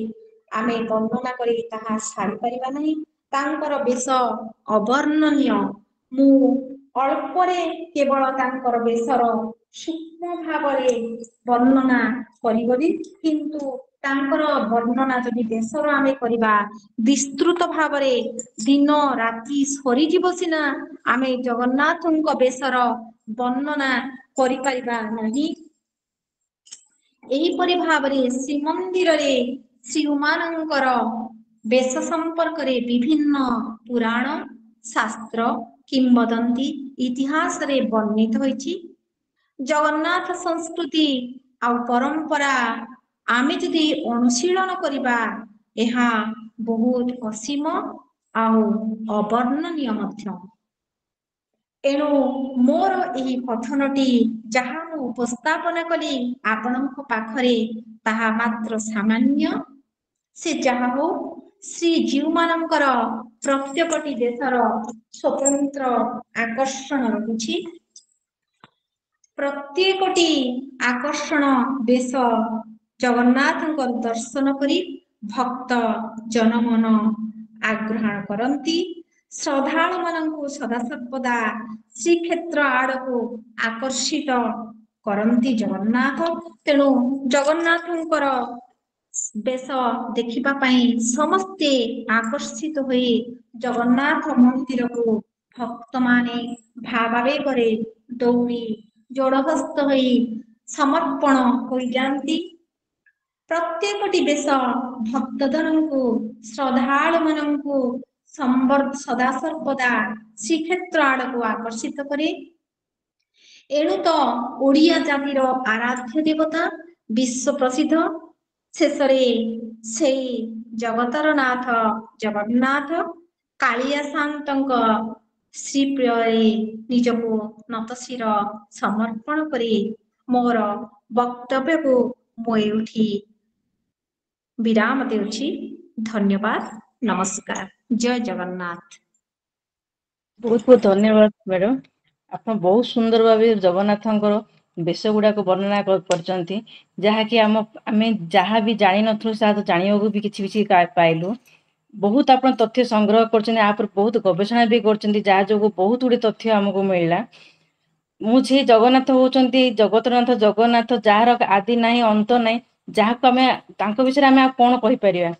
ଆମେ ବର୍ଣ୍ଣନା କରି ତାହା ସାରିପାରିବା ନାହିଁ। ତାଙ୍କର ବେଶ ଅବର୍ଣ୍ଣନୀୟ। ମୁଁ ଅଳ୍ପରେ କେବଳ ତାଙ୍କର ବେଶର ସୂକ୍ଷ୍ମ ଭାବରେ ବର୍ଣ୍ଣନା କରିବି, କିନ୍ତୁ ତାଙ୍କର ବର୍ଣ୍ଣନା ଯଦି ବେଶର ଆମେ କରିବା ବିସ୍ତୃତ ଭାବରେ ଦିନ ରାତି ସରିଯିବ ସିନା, ଆମେ ଜଗନ୍ନାଥଙ୍କ ବେଶର ବର୍ଣ୍ଣନା କରିପାରିବା ନାହିଁ। ଏହିପରି ଭାବରେ ଶ୍ରୀମନ୍ଦିରରେ ଶ୍ରୀମାନଙ୍କର ବେଶ ସମ୍ପର୍କରେ ବିଭିନ୍ନ ପୁରାଣ, ଶାସ୍ତ୍ର, କିମ୍ବଦନ୍ତୀ, ଇତିହାସରେ ବର୍ଣ୍ଣିତ ହୋଇଛି। ଜଗନ୍ନାଥ ସଂସ୍କୃତି ଆଉ ପରମ୍ପରା ଆମେ ଯଦି ଅନୁଶୀଳନ କରିବା, ଏହା ବହୁତ ଅସୀମ ଆଉ ଅବର୍ଣ୍ଣନୀୟ ମଧ୍ୟ। ଏଣୁ ମୋର ଏହି କଥନଟି ଯାହା ମୁଁ ଉପସ୍ଥାପନ କଲି ଆପଣଙ୍କ ପାଖରେ ତାହା ମାତ୍ର ସାମାନ୍ୟ। ସେ ଯାହା ହଉ, ଶ୍ରୀଜୀଉମାନଙ୍କର ପ୍ରତ୍ୟେକଟି ଦେଶର ସ୍ୱତନ୍ତ୍ର ଆକର୍ଷଣ ରହୁଛି। ପ୍ରତ୍ୟେକଟି ଆକର୍ଷଣ ବେଶ ଜଗନ୍ନାଥଙ୍କ ଦର୍ଶନ କରି ଭକ୍ତ ଜନମନ ଆଗ୍ରହଣ କରନ୍ତି। ଶ୍ରଦ୍ଧାଳୁମାନଙ୍କୁ ସଦାସର୍ବଦା ଶ୍ରୀକ୍ଷେତ୍ର ଆଡ଼କୁ ଆକର୍ଷିତ କରନ୍ତି ଜଗନ୍ନାଥ। ତେଣୁ ଜଗନ୍ନାଥଙ୍କର ବେଶ ଦେଖିବା ପାଇଁ ସମସ୍ତେ ଆକର୍ଷିତ ହୋଇ ଜଗନ୍ନାଥ ମନ୍ଦିରକୁ ଭକ୍ତମାନେ ଭାବାବେଗରେ ଦୌଡ଼ି ଯୋଡ଼ହସ୍ତ ହୋଇ ସମର୍ପଣ ହୋଇଯାଆନ୍ତି। ପ୍ରତ୍ୟେକଟି ବେଶ ଭକ୍ତଜନଙ୍କୁ, ଶ୍ରଦ୍ଧାଳୁମାନଙ୍କୁ ସଦାସର୍ବଦା ଶ୍ରୀକ୍ଷେତ୍ର ଆଡ଼କୁ ଆକର୍ଷିତ କରେ। ଏଣୁ ତ ଓଡ଼ିଆ ଜାତିର ଆରାଧ୍ୟ ଦେବତା, ବିଶ୍ୱ ପ୍ରସିଦ୍ଧ, ଶେଷରେ ସେଇ ଜଗତର ନାଥ ଜଗନ୍ନାଥ କାଳିଆ ସାନ୍ତଙ୍କ ଶ୍ରୀପ୍ରିୟରେ ନିଜକୁ ନତଶିର ସମର୍ପଣ କରି ମୋର ବକ୍ତବ୍ୟକୁ ମୁଁ ଏଇଠି ବିରାମ ଦେଉଛି। ଧନ୍ୟବାଦ, ନମସ୍କାର, ଜୟ ଜଗନ୍ନାଥ। ବହୁତ ବହୁତ ଧନ୍ୟବାଦ ମ୍ୟାଡାମ। ଆପଣ ବହୁତ ସୁନ୍ଦର ଭାବେ ଜଗନ୍ନାଥଙ୍କର ବେଶ ଗୁଡାକ ବର୍ଣ୍ଣନା କରିଛନ୍ତି, ଯାହାକି ଆମେ ଯାହା ବି ଜାଣିନଥିଲୁ ତାହା ତ ଜାଣିବାକୁ ବି କିଛି କିଛି ପାଇଲୁ। ବହୁତ ଆପଣ ତଥ୍ୟ ସଂଗ୍ରହ କରିଛନ୍ତି, ଆ ଉପରେ ବହୁତ ଗବେଷଣା ବି କରିଛନ୍ତି, ଯାହା ଯୋଗୁଁ ବହୁତ ଗୁଡ଼ିଏ ତଥ୍ୟ ଆମକୁ ମିଳିଲା। मुझे जगन्नाथ होउचंती जगतनाथ जगन्नाथ जार आदि नाही अंत नाही ଯାହାକୁ ଆମେ ତାଙ୍କ ବିଷୟରେ ଆମେ ଆଉ କଣ କହିପାରିବା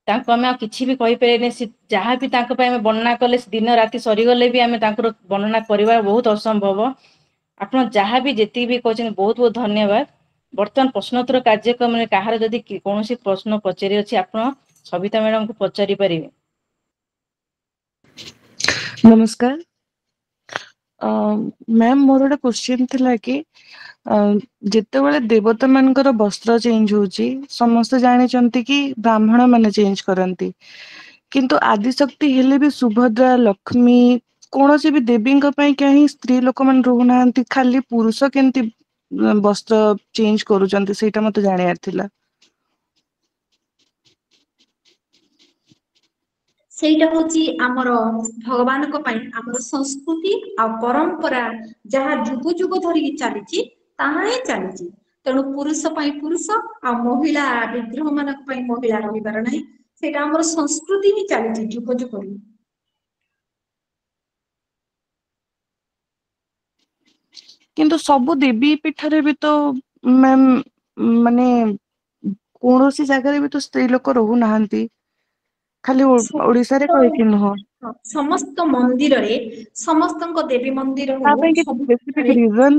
ତାଙ୍କୁ ଆମେ ଆଉ କିଛି ବି କହିପାରିବାନି ସେ ଯାହା ବି ତାଙ୍କ ପାଇଁ ଆମେ ବର୍ଣ୍ଣନା କଲେ ଦିନ ରାତି ସରିଗଲେ ବି ଆମେ ତାଙ୍କର ବର୍ଣ୍ଣନା କରିବା ବହୁତ ଅସମ୍ଭବ ଆପଣ ଯାହା ବି ଯେତିକି ବି କହିଛନ୍ତି ବହୁତ ବହୁତ ଧନ୍ୟବାଦ ବର୍ତ୍ତମାନ ପ୍ରଶ୍ନୋତ୍ତର କାର୍ଯ୍ୟକ୍ରମରେ କାହାର ଯଦି କୌଣସି ପ୍ରଶ୍ନ ପଚାରି ଅଛି ଆପଣ ସବିତା ମ୍ୟାଡାମଙ୍କୁ ପଚାରି ପାରିବେ नमस्कार मैम मोर गोटे क्वेश्चन थिला कि जेतेबेले देवता मानकर वस्त्र चेंज होची समस्त जानिचंती कि ब्राह्मण माने चेंज करंती किंतु आदिशक्ति हेले भी सुभद्रा लक्ष्मी कौनसी भी देवी कहीं स्त्री लोक मान रहना खाली पुरुष केमती वस्त्र चेंज करूचंती सेटा मते जानियार थिला ସେଇଟା ହଉଛି ଆମର ଭଗବାନଙ୍କ ପାଇଁ ଆମର ସଂସ୍କୃତି ଆଉ ପରମ୍ପରା ଯାହା ଯୁଗ ଯୁଗ ଧରିକି ଚାଲିଛି ତାହା ହିଁ ଚାଲିଛି ତେଣୁ ପୁରୁଷ ପାଇଁ ପୁରୁଷ ଆଉ ମହିଳା ବିଗ୍ରହ ମାନଙ୍କ ପାଇଁ ମହିଳା ରହିବାର ନାହିଁ ସେଇଟା ଆମର ସଂସ୍କୃତି ହିଁ ଚାଲିଛି ଯୁଗ ଯୁଗରୁ किंतु सबु देवी पीठरे भी तो मैम माने कौनसी जगह भी तो स्त्री लोक रहू नाहंती खाली ओडिसा रे ସମସ୍ତ कहिକି नुह ସମସ୍ତ ମନ୍ଦିରରେ ସମସ୍ତଙ୍କ ଦେବୀ ମନ୍ଦିର ତା ହଉ ପାଇଁ କିଛି ସ୍ପେସିଫିକ ସବୁଠାରେ ରିଜନ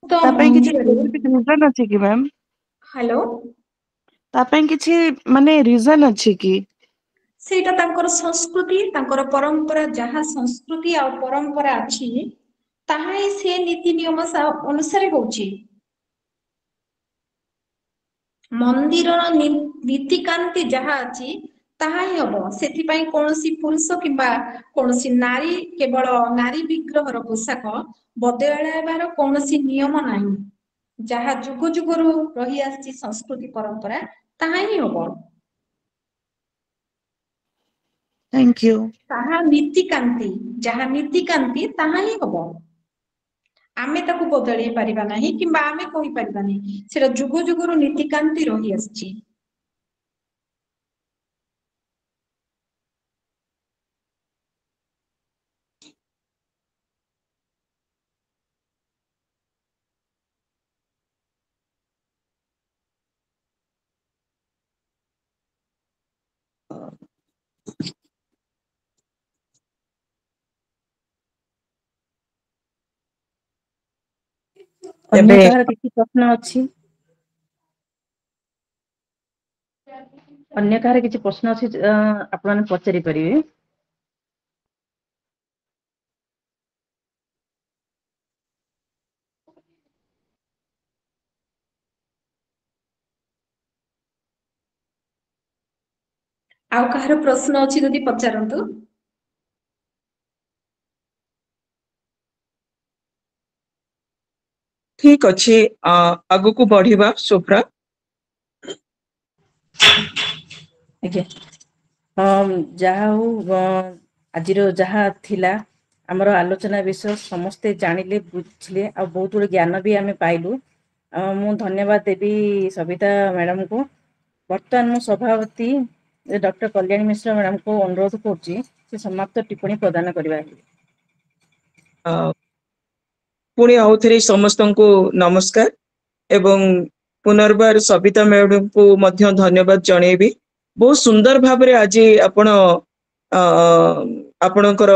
ତା ପାଇଁ କିଛି ମନ୍ଦିରରେ ସ୍ପେସିଫିକ ରିଜନ ଅଛି କି ମ୍ୟାମ୍ ହ୍ୟାଲୋ ତା ପାଇଁ କିଛି ମାନେ ରିଜନ ଅଛି କି ସେଇଟା ତାଙ୍କର ସଂସ୍କୃତି ତାଙ୍କର ପରମ୍ପରା ଯାହା ସଂସ୍କୃତି ଆଉ ପରମ୍ପରା ଅଛି ତାହା ହିଁ ସେ ନୀତି ନିୟମ ଅନୁସାରେ ହଉଛି ମନ୍ଦିରର ନୀତିକାନ୍ତି ଯାହା ଅଛି ତାହା ହିଁ ହବ ସେଥିପାଇଁ କୌଣସି ପୁରୁଷ କିମ୍ବା କୌଣସି ନାରୀ କେବଳ ନାରୀ ବିଗ୍ରହର ପୋଷାକ ବଦଳାଇବାର କୌଣସି ନିୟମ ନାହିଁ ଯାହା ଯୁଗ ଯୁଗରୁ ରହି ଆସିଛି ସଂସ୍କୃତି ପରମ୍ପରା ତାହା ହିଁ ହବ थैंक यू ତାହା ନୀତିକାନ୍ତି ଯାହା ନୀତିକାନ୍ତି ତାହା ହିଁ ହବ ଆମେ ତାକୁ ବଦଳେଇ ପାରିବା ନାହିଁ କିମ୍ବା ଆମେ କହିପାରିବାନି ସେଟା ଯୁଗ ଯୁଗରୁ ନୀତିକାନ୍ତି ରହି ଆସିଛି ଅନ୍ୟ ଏବେ କାହାର କିଛି ପ୍ରଶ୍ନ ଅଛି ଅନ୍ୟ କାହାର କିଛି ପ୍ରଶ୍ନ ଅଛି ଆପଣମାନେ ପଚାରି ପାରିବେ ଆଉ କାହାର ପ୍ରଶ୍ନ ଅଛି ଯଦି ପଚାରନ୍ତୁ ଠିକ ଅଛି ଆଗକୁ ବଢିବା ଶୁଭ୍ରା ଆଜ୍ଞା ଯାହା ହଉ ଆଜିର ଯାହା ଥିଲା ଆମର ଆଲୋଚନା ବିଷୟ ସମସ୍ତେ ଜାଣିଲେ ବୁଝିଲେ ଆଉ ବହୁତ ଗୁଡେ ଜ୍ଞାନ ବି ଆମେ ପାଇଲୁ ମୁଁ ଧନ୍ୟବାଦ ଦେବି ସବିତା ମ୍ୟାଡାମଙ୍କୁ ବର୍ତ୍ତମାନ ମୁଁ ସଭାପତି ଡକ୍ଟର କଲ୍ୟାଣୀ ମିଶ୍ର ମ୍ୟାଡାମଙ୍କୁ ଅନୁରୋଧ କରୁଛି ସେ ସମାପ୍ତ ଟିପ୍ପଣୀ ପ୍ରଦାନ କରିବା ପୁଣି ଆଉଥରେ ସମସ୍ତଙ୍କୁ ନମସ୍କାର ଏବଂ ପୁନର୍ବାର ସବିତା ମ୍ୟାଡମଙ୍କୁ ମଧ୍ୟ ଧନ୍ୟବାଦ ଜଣେଇବି ବହୁତ ସୁନ୍ଦର ଭାବରେ ଆଜି ଆପଣ ଆପଣଙ୍କର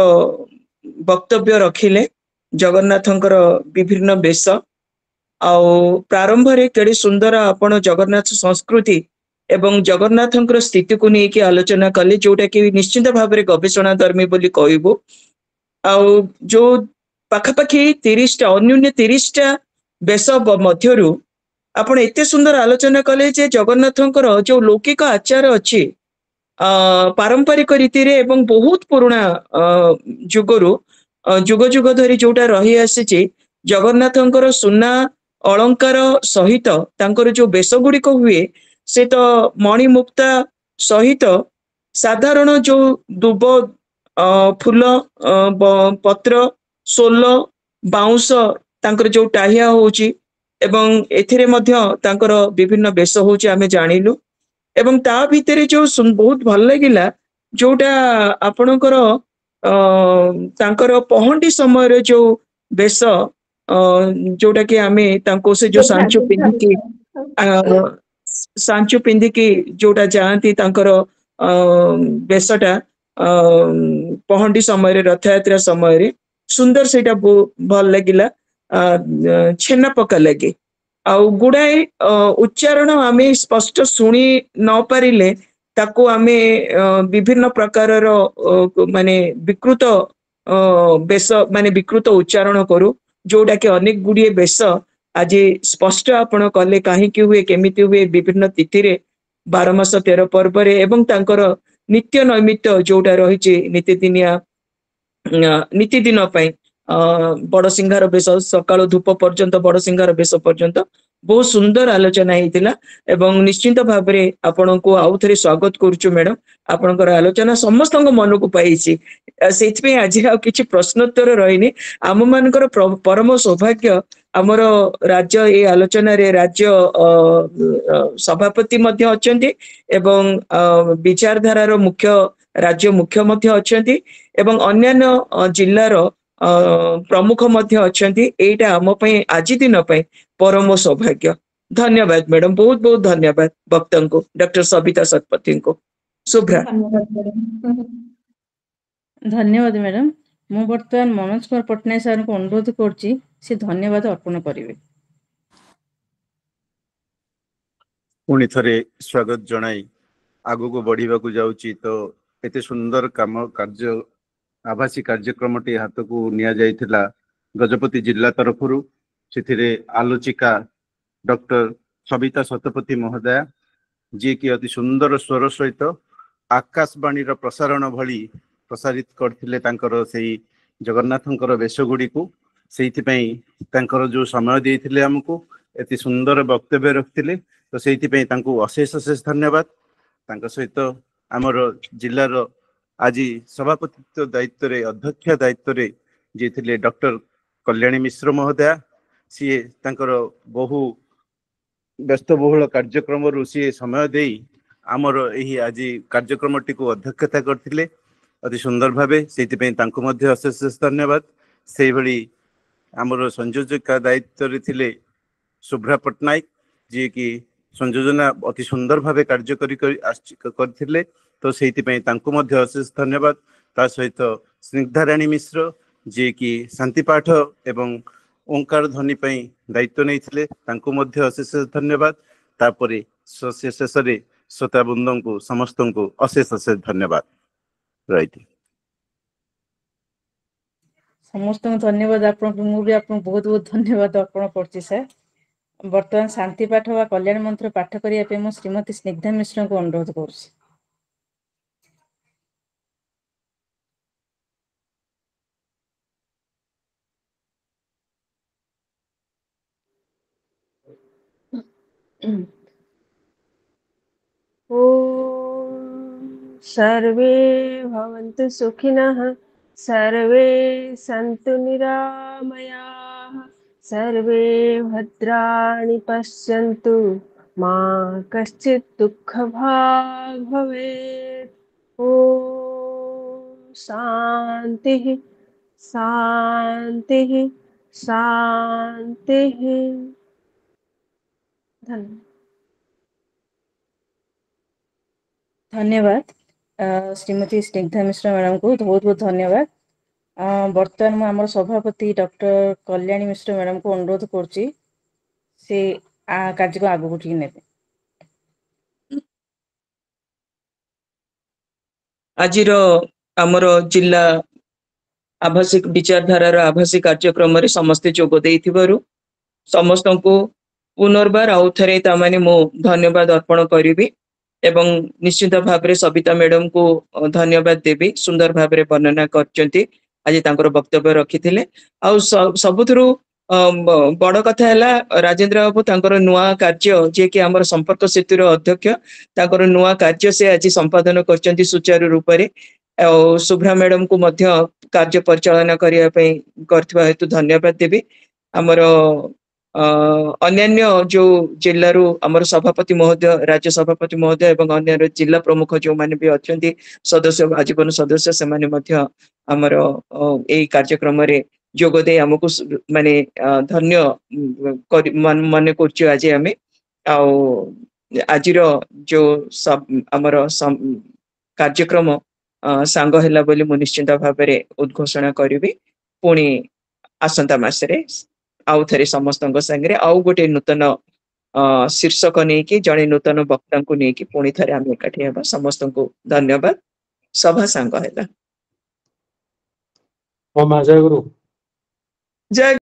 ବକ୍ତବ୍ୟ ରଖିଲେ ଜଗନ୍ନାଥଙ୍କର ବିଭିନ୍ନ ବେଶ ଆଉ ପ୍ରାରମ୍ଭରେ କେଡେ ସୁନ୍ଦର ଆପଣ ଜଗନ୍ନାଥ ସଂସ୍କୃତି ଏବଂ ଜଗନ୍ନାଥଙ୍କର ସ୍ଥିତିକୁ ନେଇକି ଆଲୋଚନା କଲେ ଯୋଉଟା କି ନିଶ୍ଚିତ ଭାବରେ ଗବେଷଣା ଧର୍ମୀ ବୋଲି କହିବୁ ଆଉ ଯୋଉ ପାଖାପାଖି 30ଟା ଅନ୍ୟୁନ୍ୟ 30ଟା ବେଶ ମଧ୍ୟରୁ ଆପଣ ଏତେ ସୁନ୍ଦର ଆଲୋଚନା କଲେ ଯେ ଜଗନ୍ନାଥଙ୍କର ଯୋଉ ଲୌକିକ ଆଚାର ଅଛି ପାରମ୍ପରିକ ରୀତିରେ ଏବଂ ବହୁତ ପୁରୁଣା ଯୁଗରୁ ଯୁଗ ଯୁଗ ଧରି ଯୋଉଟା ରହି ଆସିଛି ଜଗନ୍ନାଥଙ୍କର ସୁନା ଅଳଙ୍କାର ସହିତ ତାଙ୍କର ଯୋଉ ବେଶ ଗୁଡିକ ହୁଏ ସେ ତ ମଣିମୁକ୍ତା ସହିତ ସାଧାରଣ ଯୋଉ ଦୁବ ଫୁଲ ପତ୍ର ସୋଲ ବାଉଁଶ ତାଙ୍କର ଯୋଉ ଟାହିଆ ହଉଛି ଏବଂ ଏଥିରେ ମଧ୍ୟ ତାଙ୍କର ବିଭିନ୍ନ ବେଶ ହଉଛି ଆମେ ଜାଣିଲୁ ଏବଂ ତା ଭିତରେ ଯୋଉ ବହୁତ ଭଲ ଲାଗିଲା जोटा आपणकर तांकर पहंडी समय जो बेश जोटा कि आमे तांको से जो जोधा सांचो जोधा पिंधिकी सांचो पिंधिकी जोटा जाती तांकर बेशटा पहंडी समय रथ यात्रा समय सुंदर सेटा भल लगिला छेना पका लगे आउ गुड़ाए उच्चारण आमे स्पष्ट शुणी न पारिले ताको आमे विभिन्न प्रकार माने विकृत बेश माने विकृत उच्चारण करू जोटा कि अनेक गुड़िए बेश आज स्पष्ट आपण कले कहीं हुए केमिति हुए विभिन्न तिथि रे 12 मास 13 पर्व एवं तांकर नित्य नैमित्त जोटा रही नीतिदिनिया नीतिदिन बड़ सिंगार बेश सकाळ धूप पर्यंत बड़ सिंगार बेश पर्यंत बहुत सुंदर आलोचना होता एवं निश्चिंत भाव में आपण को आउ थे स्वागत करुचु मैडम आपणकर आलोचना समस्त मन को पाई से आज कि प्रश्नोत्तर रही आम मानकर परम सौभाग्य आमर राज्य ये आलोचना रे राज्य सभापति मध्य अछंती एवं विचारधारार मुख्य राज्य मुख्य मध्य अछंती एवं अन्यान्य जिल्लार प्रमुख मध्य अछंती एटा आम पई आज दिन पई परम सौभाग्य धन्यवाद मैडम बहुत बहुत धन्यवाद वक्ता को डॉक्टर सविता शतपथी को शुभ्रा धन्यवाद मैडम। धन्यवाद मैडम मु बर्तमान मनोज कुमार पट्टनायक सर को अनुरोध करछि से धन्यवाद अर्पण करिवे। पुणी थरे स्वागत जनाई आगु को बढ़िबा को जाउची तो एते सुंदर काम कार्य आभासी कार्यक्रमटी हाथ को निया जाइथिला गजपति जिला तरफरु सेथिरे आलोचिका डॉक्टर सविता शतपथी महोदया जी की अति सुंदर स्वर सहित आकाशवाणी प्रसारण भली प्रसारित करथिले तांकर सेही जगन्नाथंकर वेश गुडी को सेइथिपई तांकर जो समय देइथिले हमको एति सुंदर वक्तव्य रखथिले तो सेइथिपई तांको अशेष अशेष धन्यवाद। तांका सहित आमर जिल्लार आज सभापतित्व दायित्व रे अध्यक्ष दायित्व रे जे थिले डॉक्टर कल्याणी मिश्र महोदया सी तांकर बहु व्यस्तबहुल कार्यक्रम रु सी समय देई आमर एही आज कार्यक्रमटी को अध्यक्षता करथिले अति सुंदर भावे सेइथिपई तांको मध्य अशेष अशेष धन्यवाद। सेही भली आमर संयोजक दायित्व रे थिले शुभ्रा पट्टनायक जी की संयोजना अति सुंदर भावे कार्यकारी करथिले तो सेइथिपई तांको मध्य अशेष धन्यवाद। ता सहित स्निग्धाराणी मिश्र जी की शांति पाठ एवं ओंकार ध्वनि पई दायित्व नैथिले तांको मध्य अशेष धन्यवाद। तापरे शेष रे श्रोता बृंदों को समस्त को अशेष अशेष धन्यवाद रही समस्त धन्यवाद आपन मु भी आपन बहुत बहुत धन्यवाद अर्पण करछि सर। वर्तमान शांति पाठ वा कल्याण मंत्र पाठ करिया पे मु श्रीमती स्निग्धा मिश्र को अनुरोध करछि। ॐ सर्वे भवन्तु सुखिनः सर्वे सन्तु निरामयाः सर्वे भद्राणि पश्यन्तु मा कश्चित् दुःखभाग् भवेत्। ॐ शान्तिः शान्तिः शान्तिः। धन्यवाद। धन्यवाद श्रीमती स्निग्धा मिश्र मैडम को बहुत बहुत धन्यवाद। वर्तमान मु आमर सभापति डॉक्टर कल्याणी मिश्र मैडम को अनुरोध करछि से कार्य को आगु ठीक नेबे। आजिर आमर जिला आभासी विचारधारार आभासी कार्यक्रम रे समस्ते जोग देइथिबारु समस्त को पुनर्बार आउ थरे तामाने मो धन्यवाद अर्पण करिबी एवं निश्चित भाव में सविता मैडम को धन्यवाद देवी सुंदर भाव में वर्णना करचंती आज तांकर वक्तव्य रखिथिले आ सबुथरु बड़ कथा है राजेंद्र बाबू तांकर नुआ कार्य जे कि हमर संपर्क सेतुर अध्यक्ष तांकर नुआ कार्य से आज संपादन करचंती सुचारू रूप रे शुभ्रा मैडम को मध्य कार्य परिचालना करिया पई करथिबा हेतु धन्यवाद देवी। हमर अन्यान्य जो जिल्लारू आमर सभापति महोदय राज्य सभापति महोदय एवं अन्य जिला प्रमुख जो माने भी अछंती सदस्य आजीवन सदस्य से माने मध्य आमर एई कार्यक्रम रे जोग दे हमकु माने धन्य माने करछु आज आमे आजिर जो आमर कार्यक्रम सांग हैला बोली मु निश्चित भाव में उद्घोषणा करिवि पुणी आसंता मासरे आउ थरे समस्त संगे आउ गोटे नूतन शीर्षक नहीं कि जड़े नूतन वक्ता को नहीं कि पुणी थरे आम एकाठी हेबा समस्त को धन्यवाद सभा सांग हैला जय गुरु। जय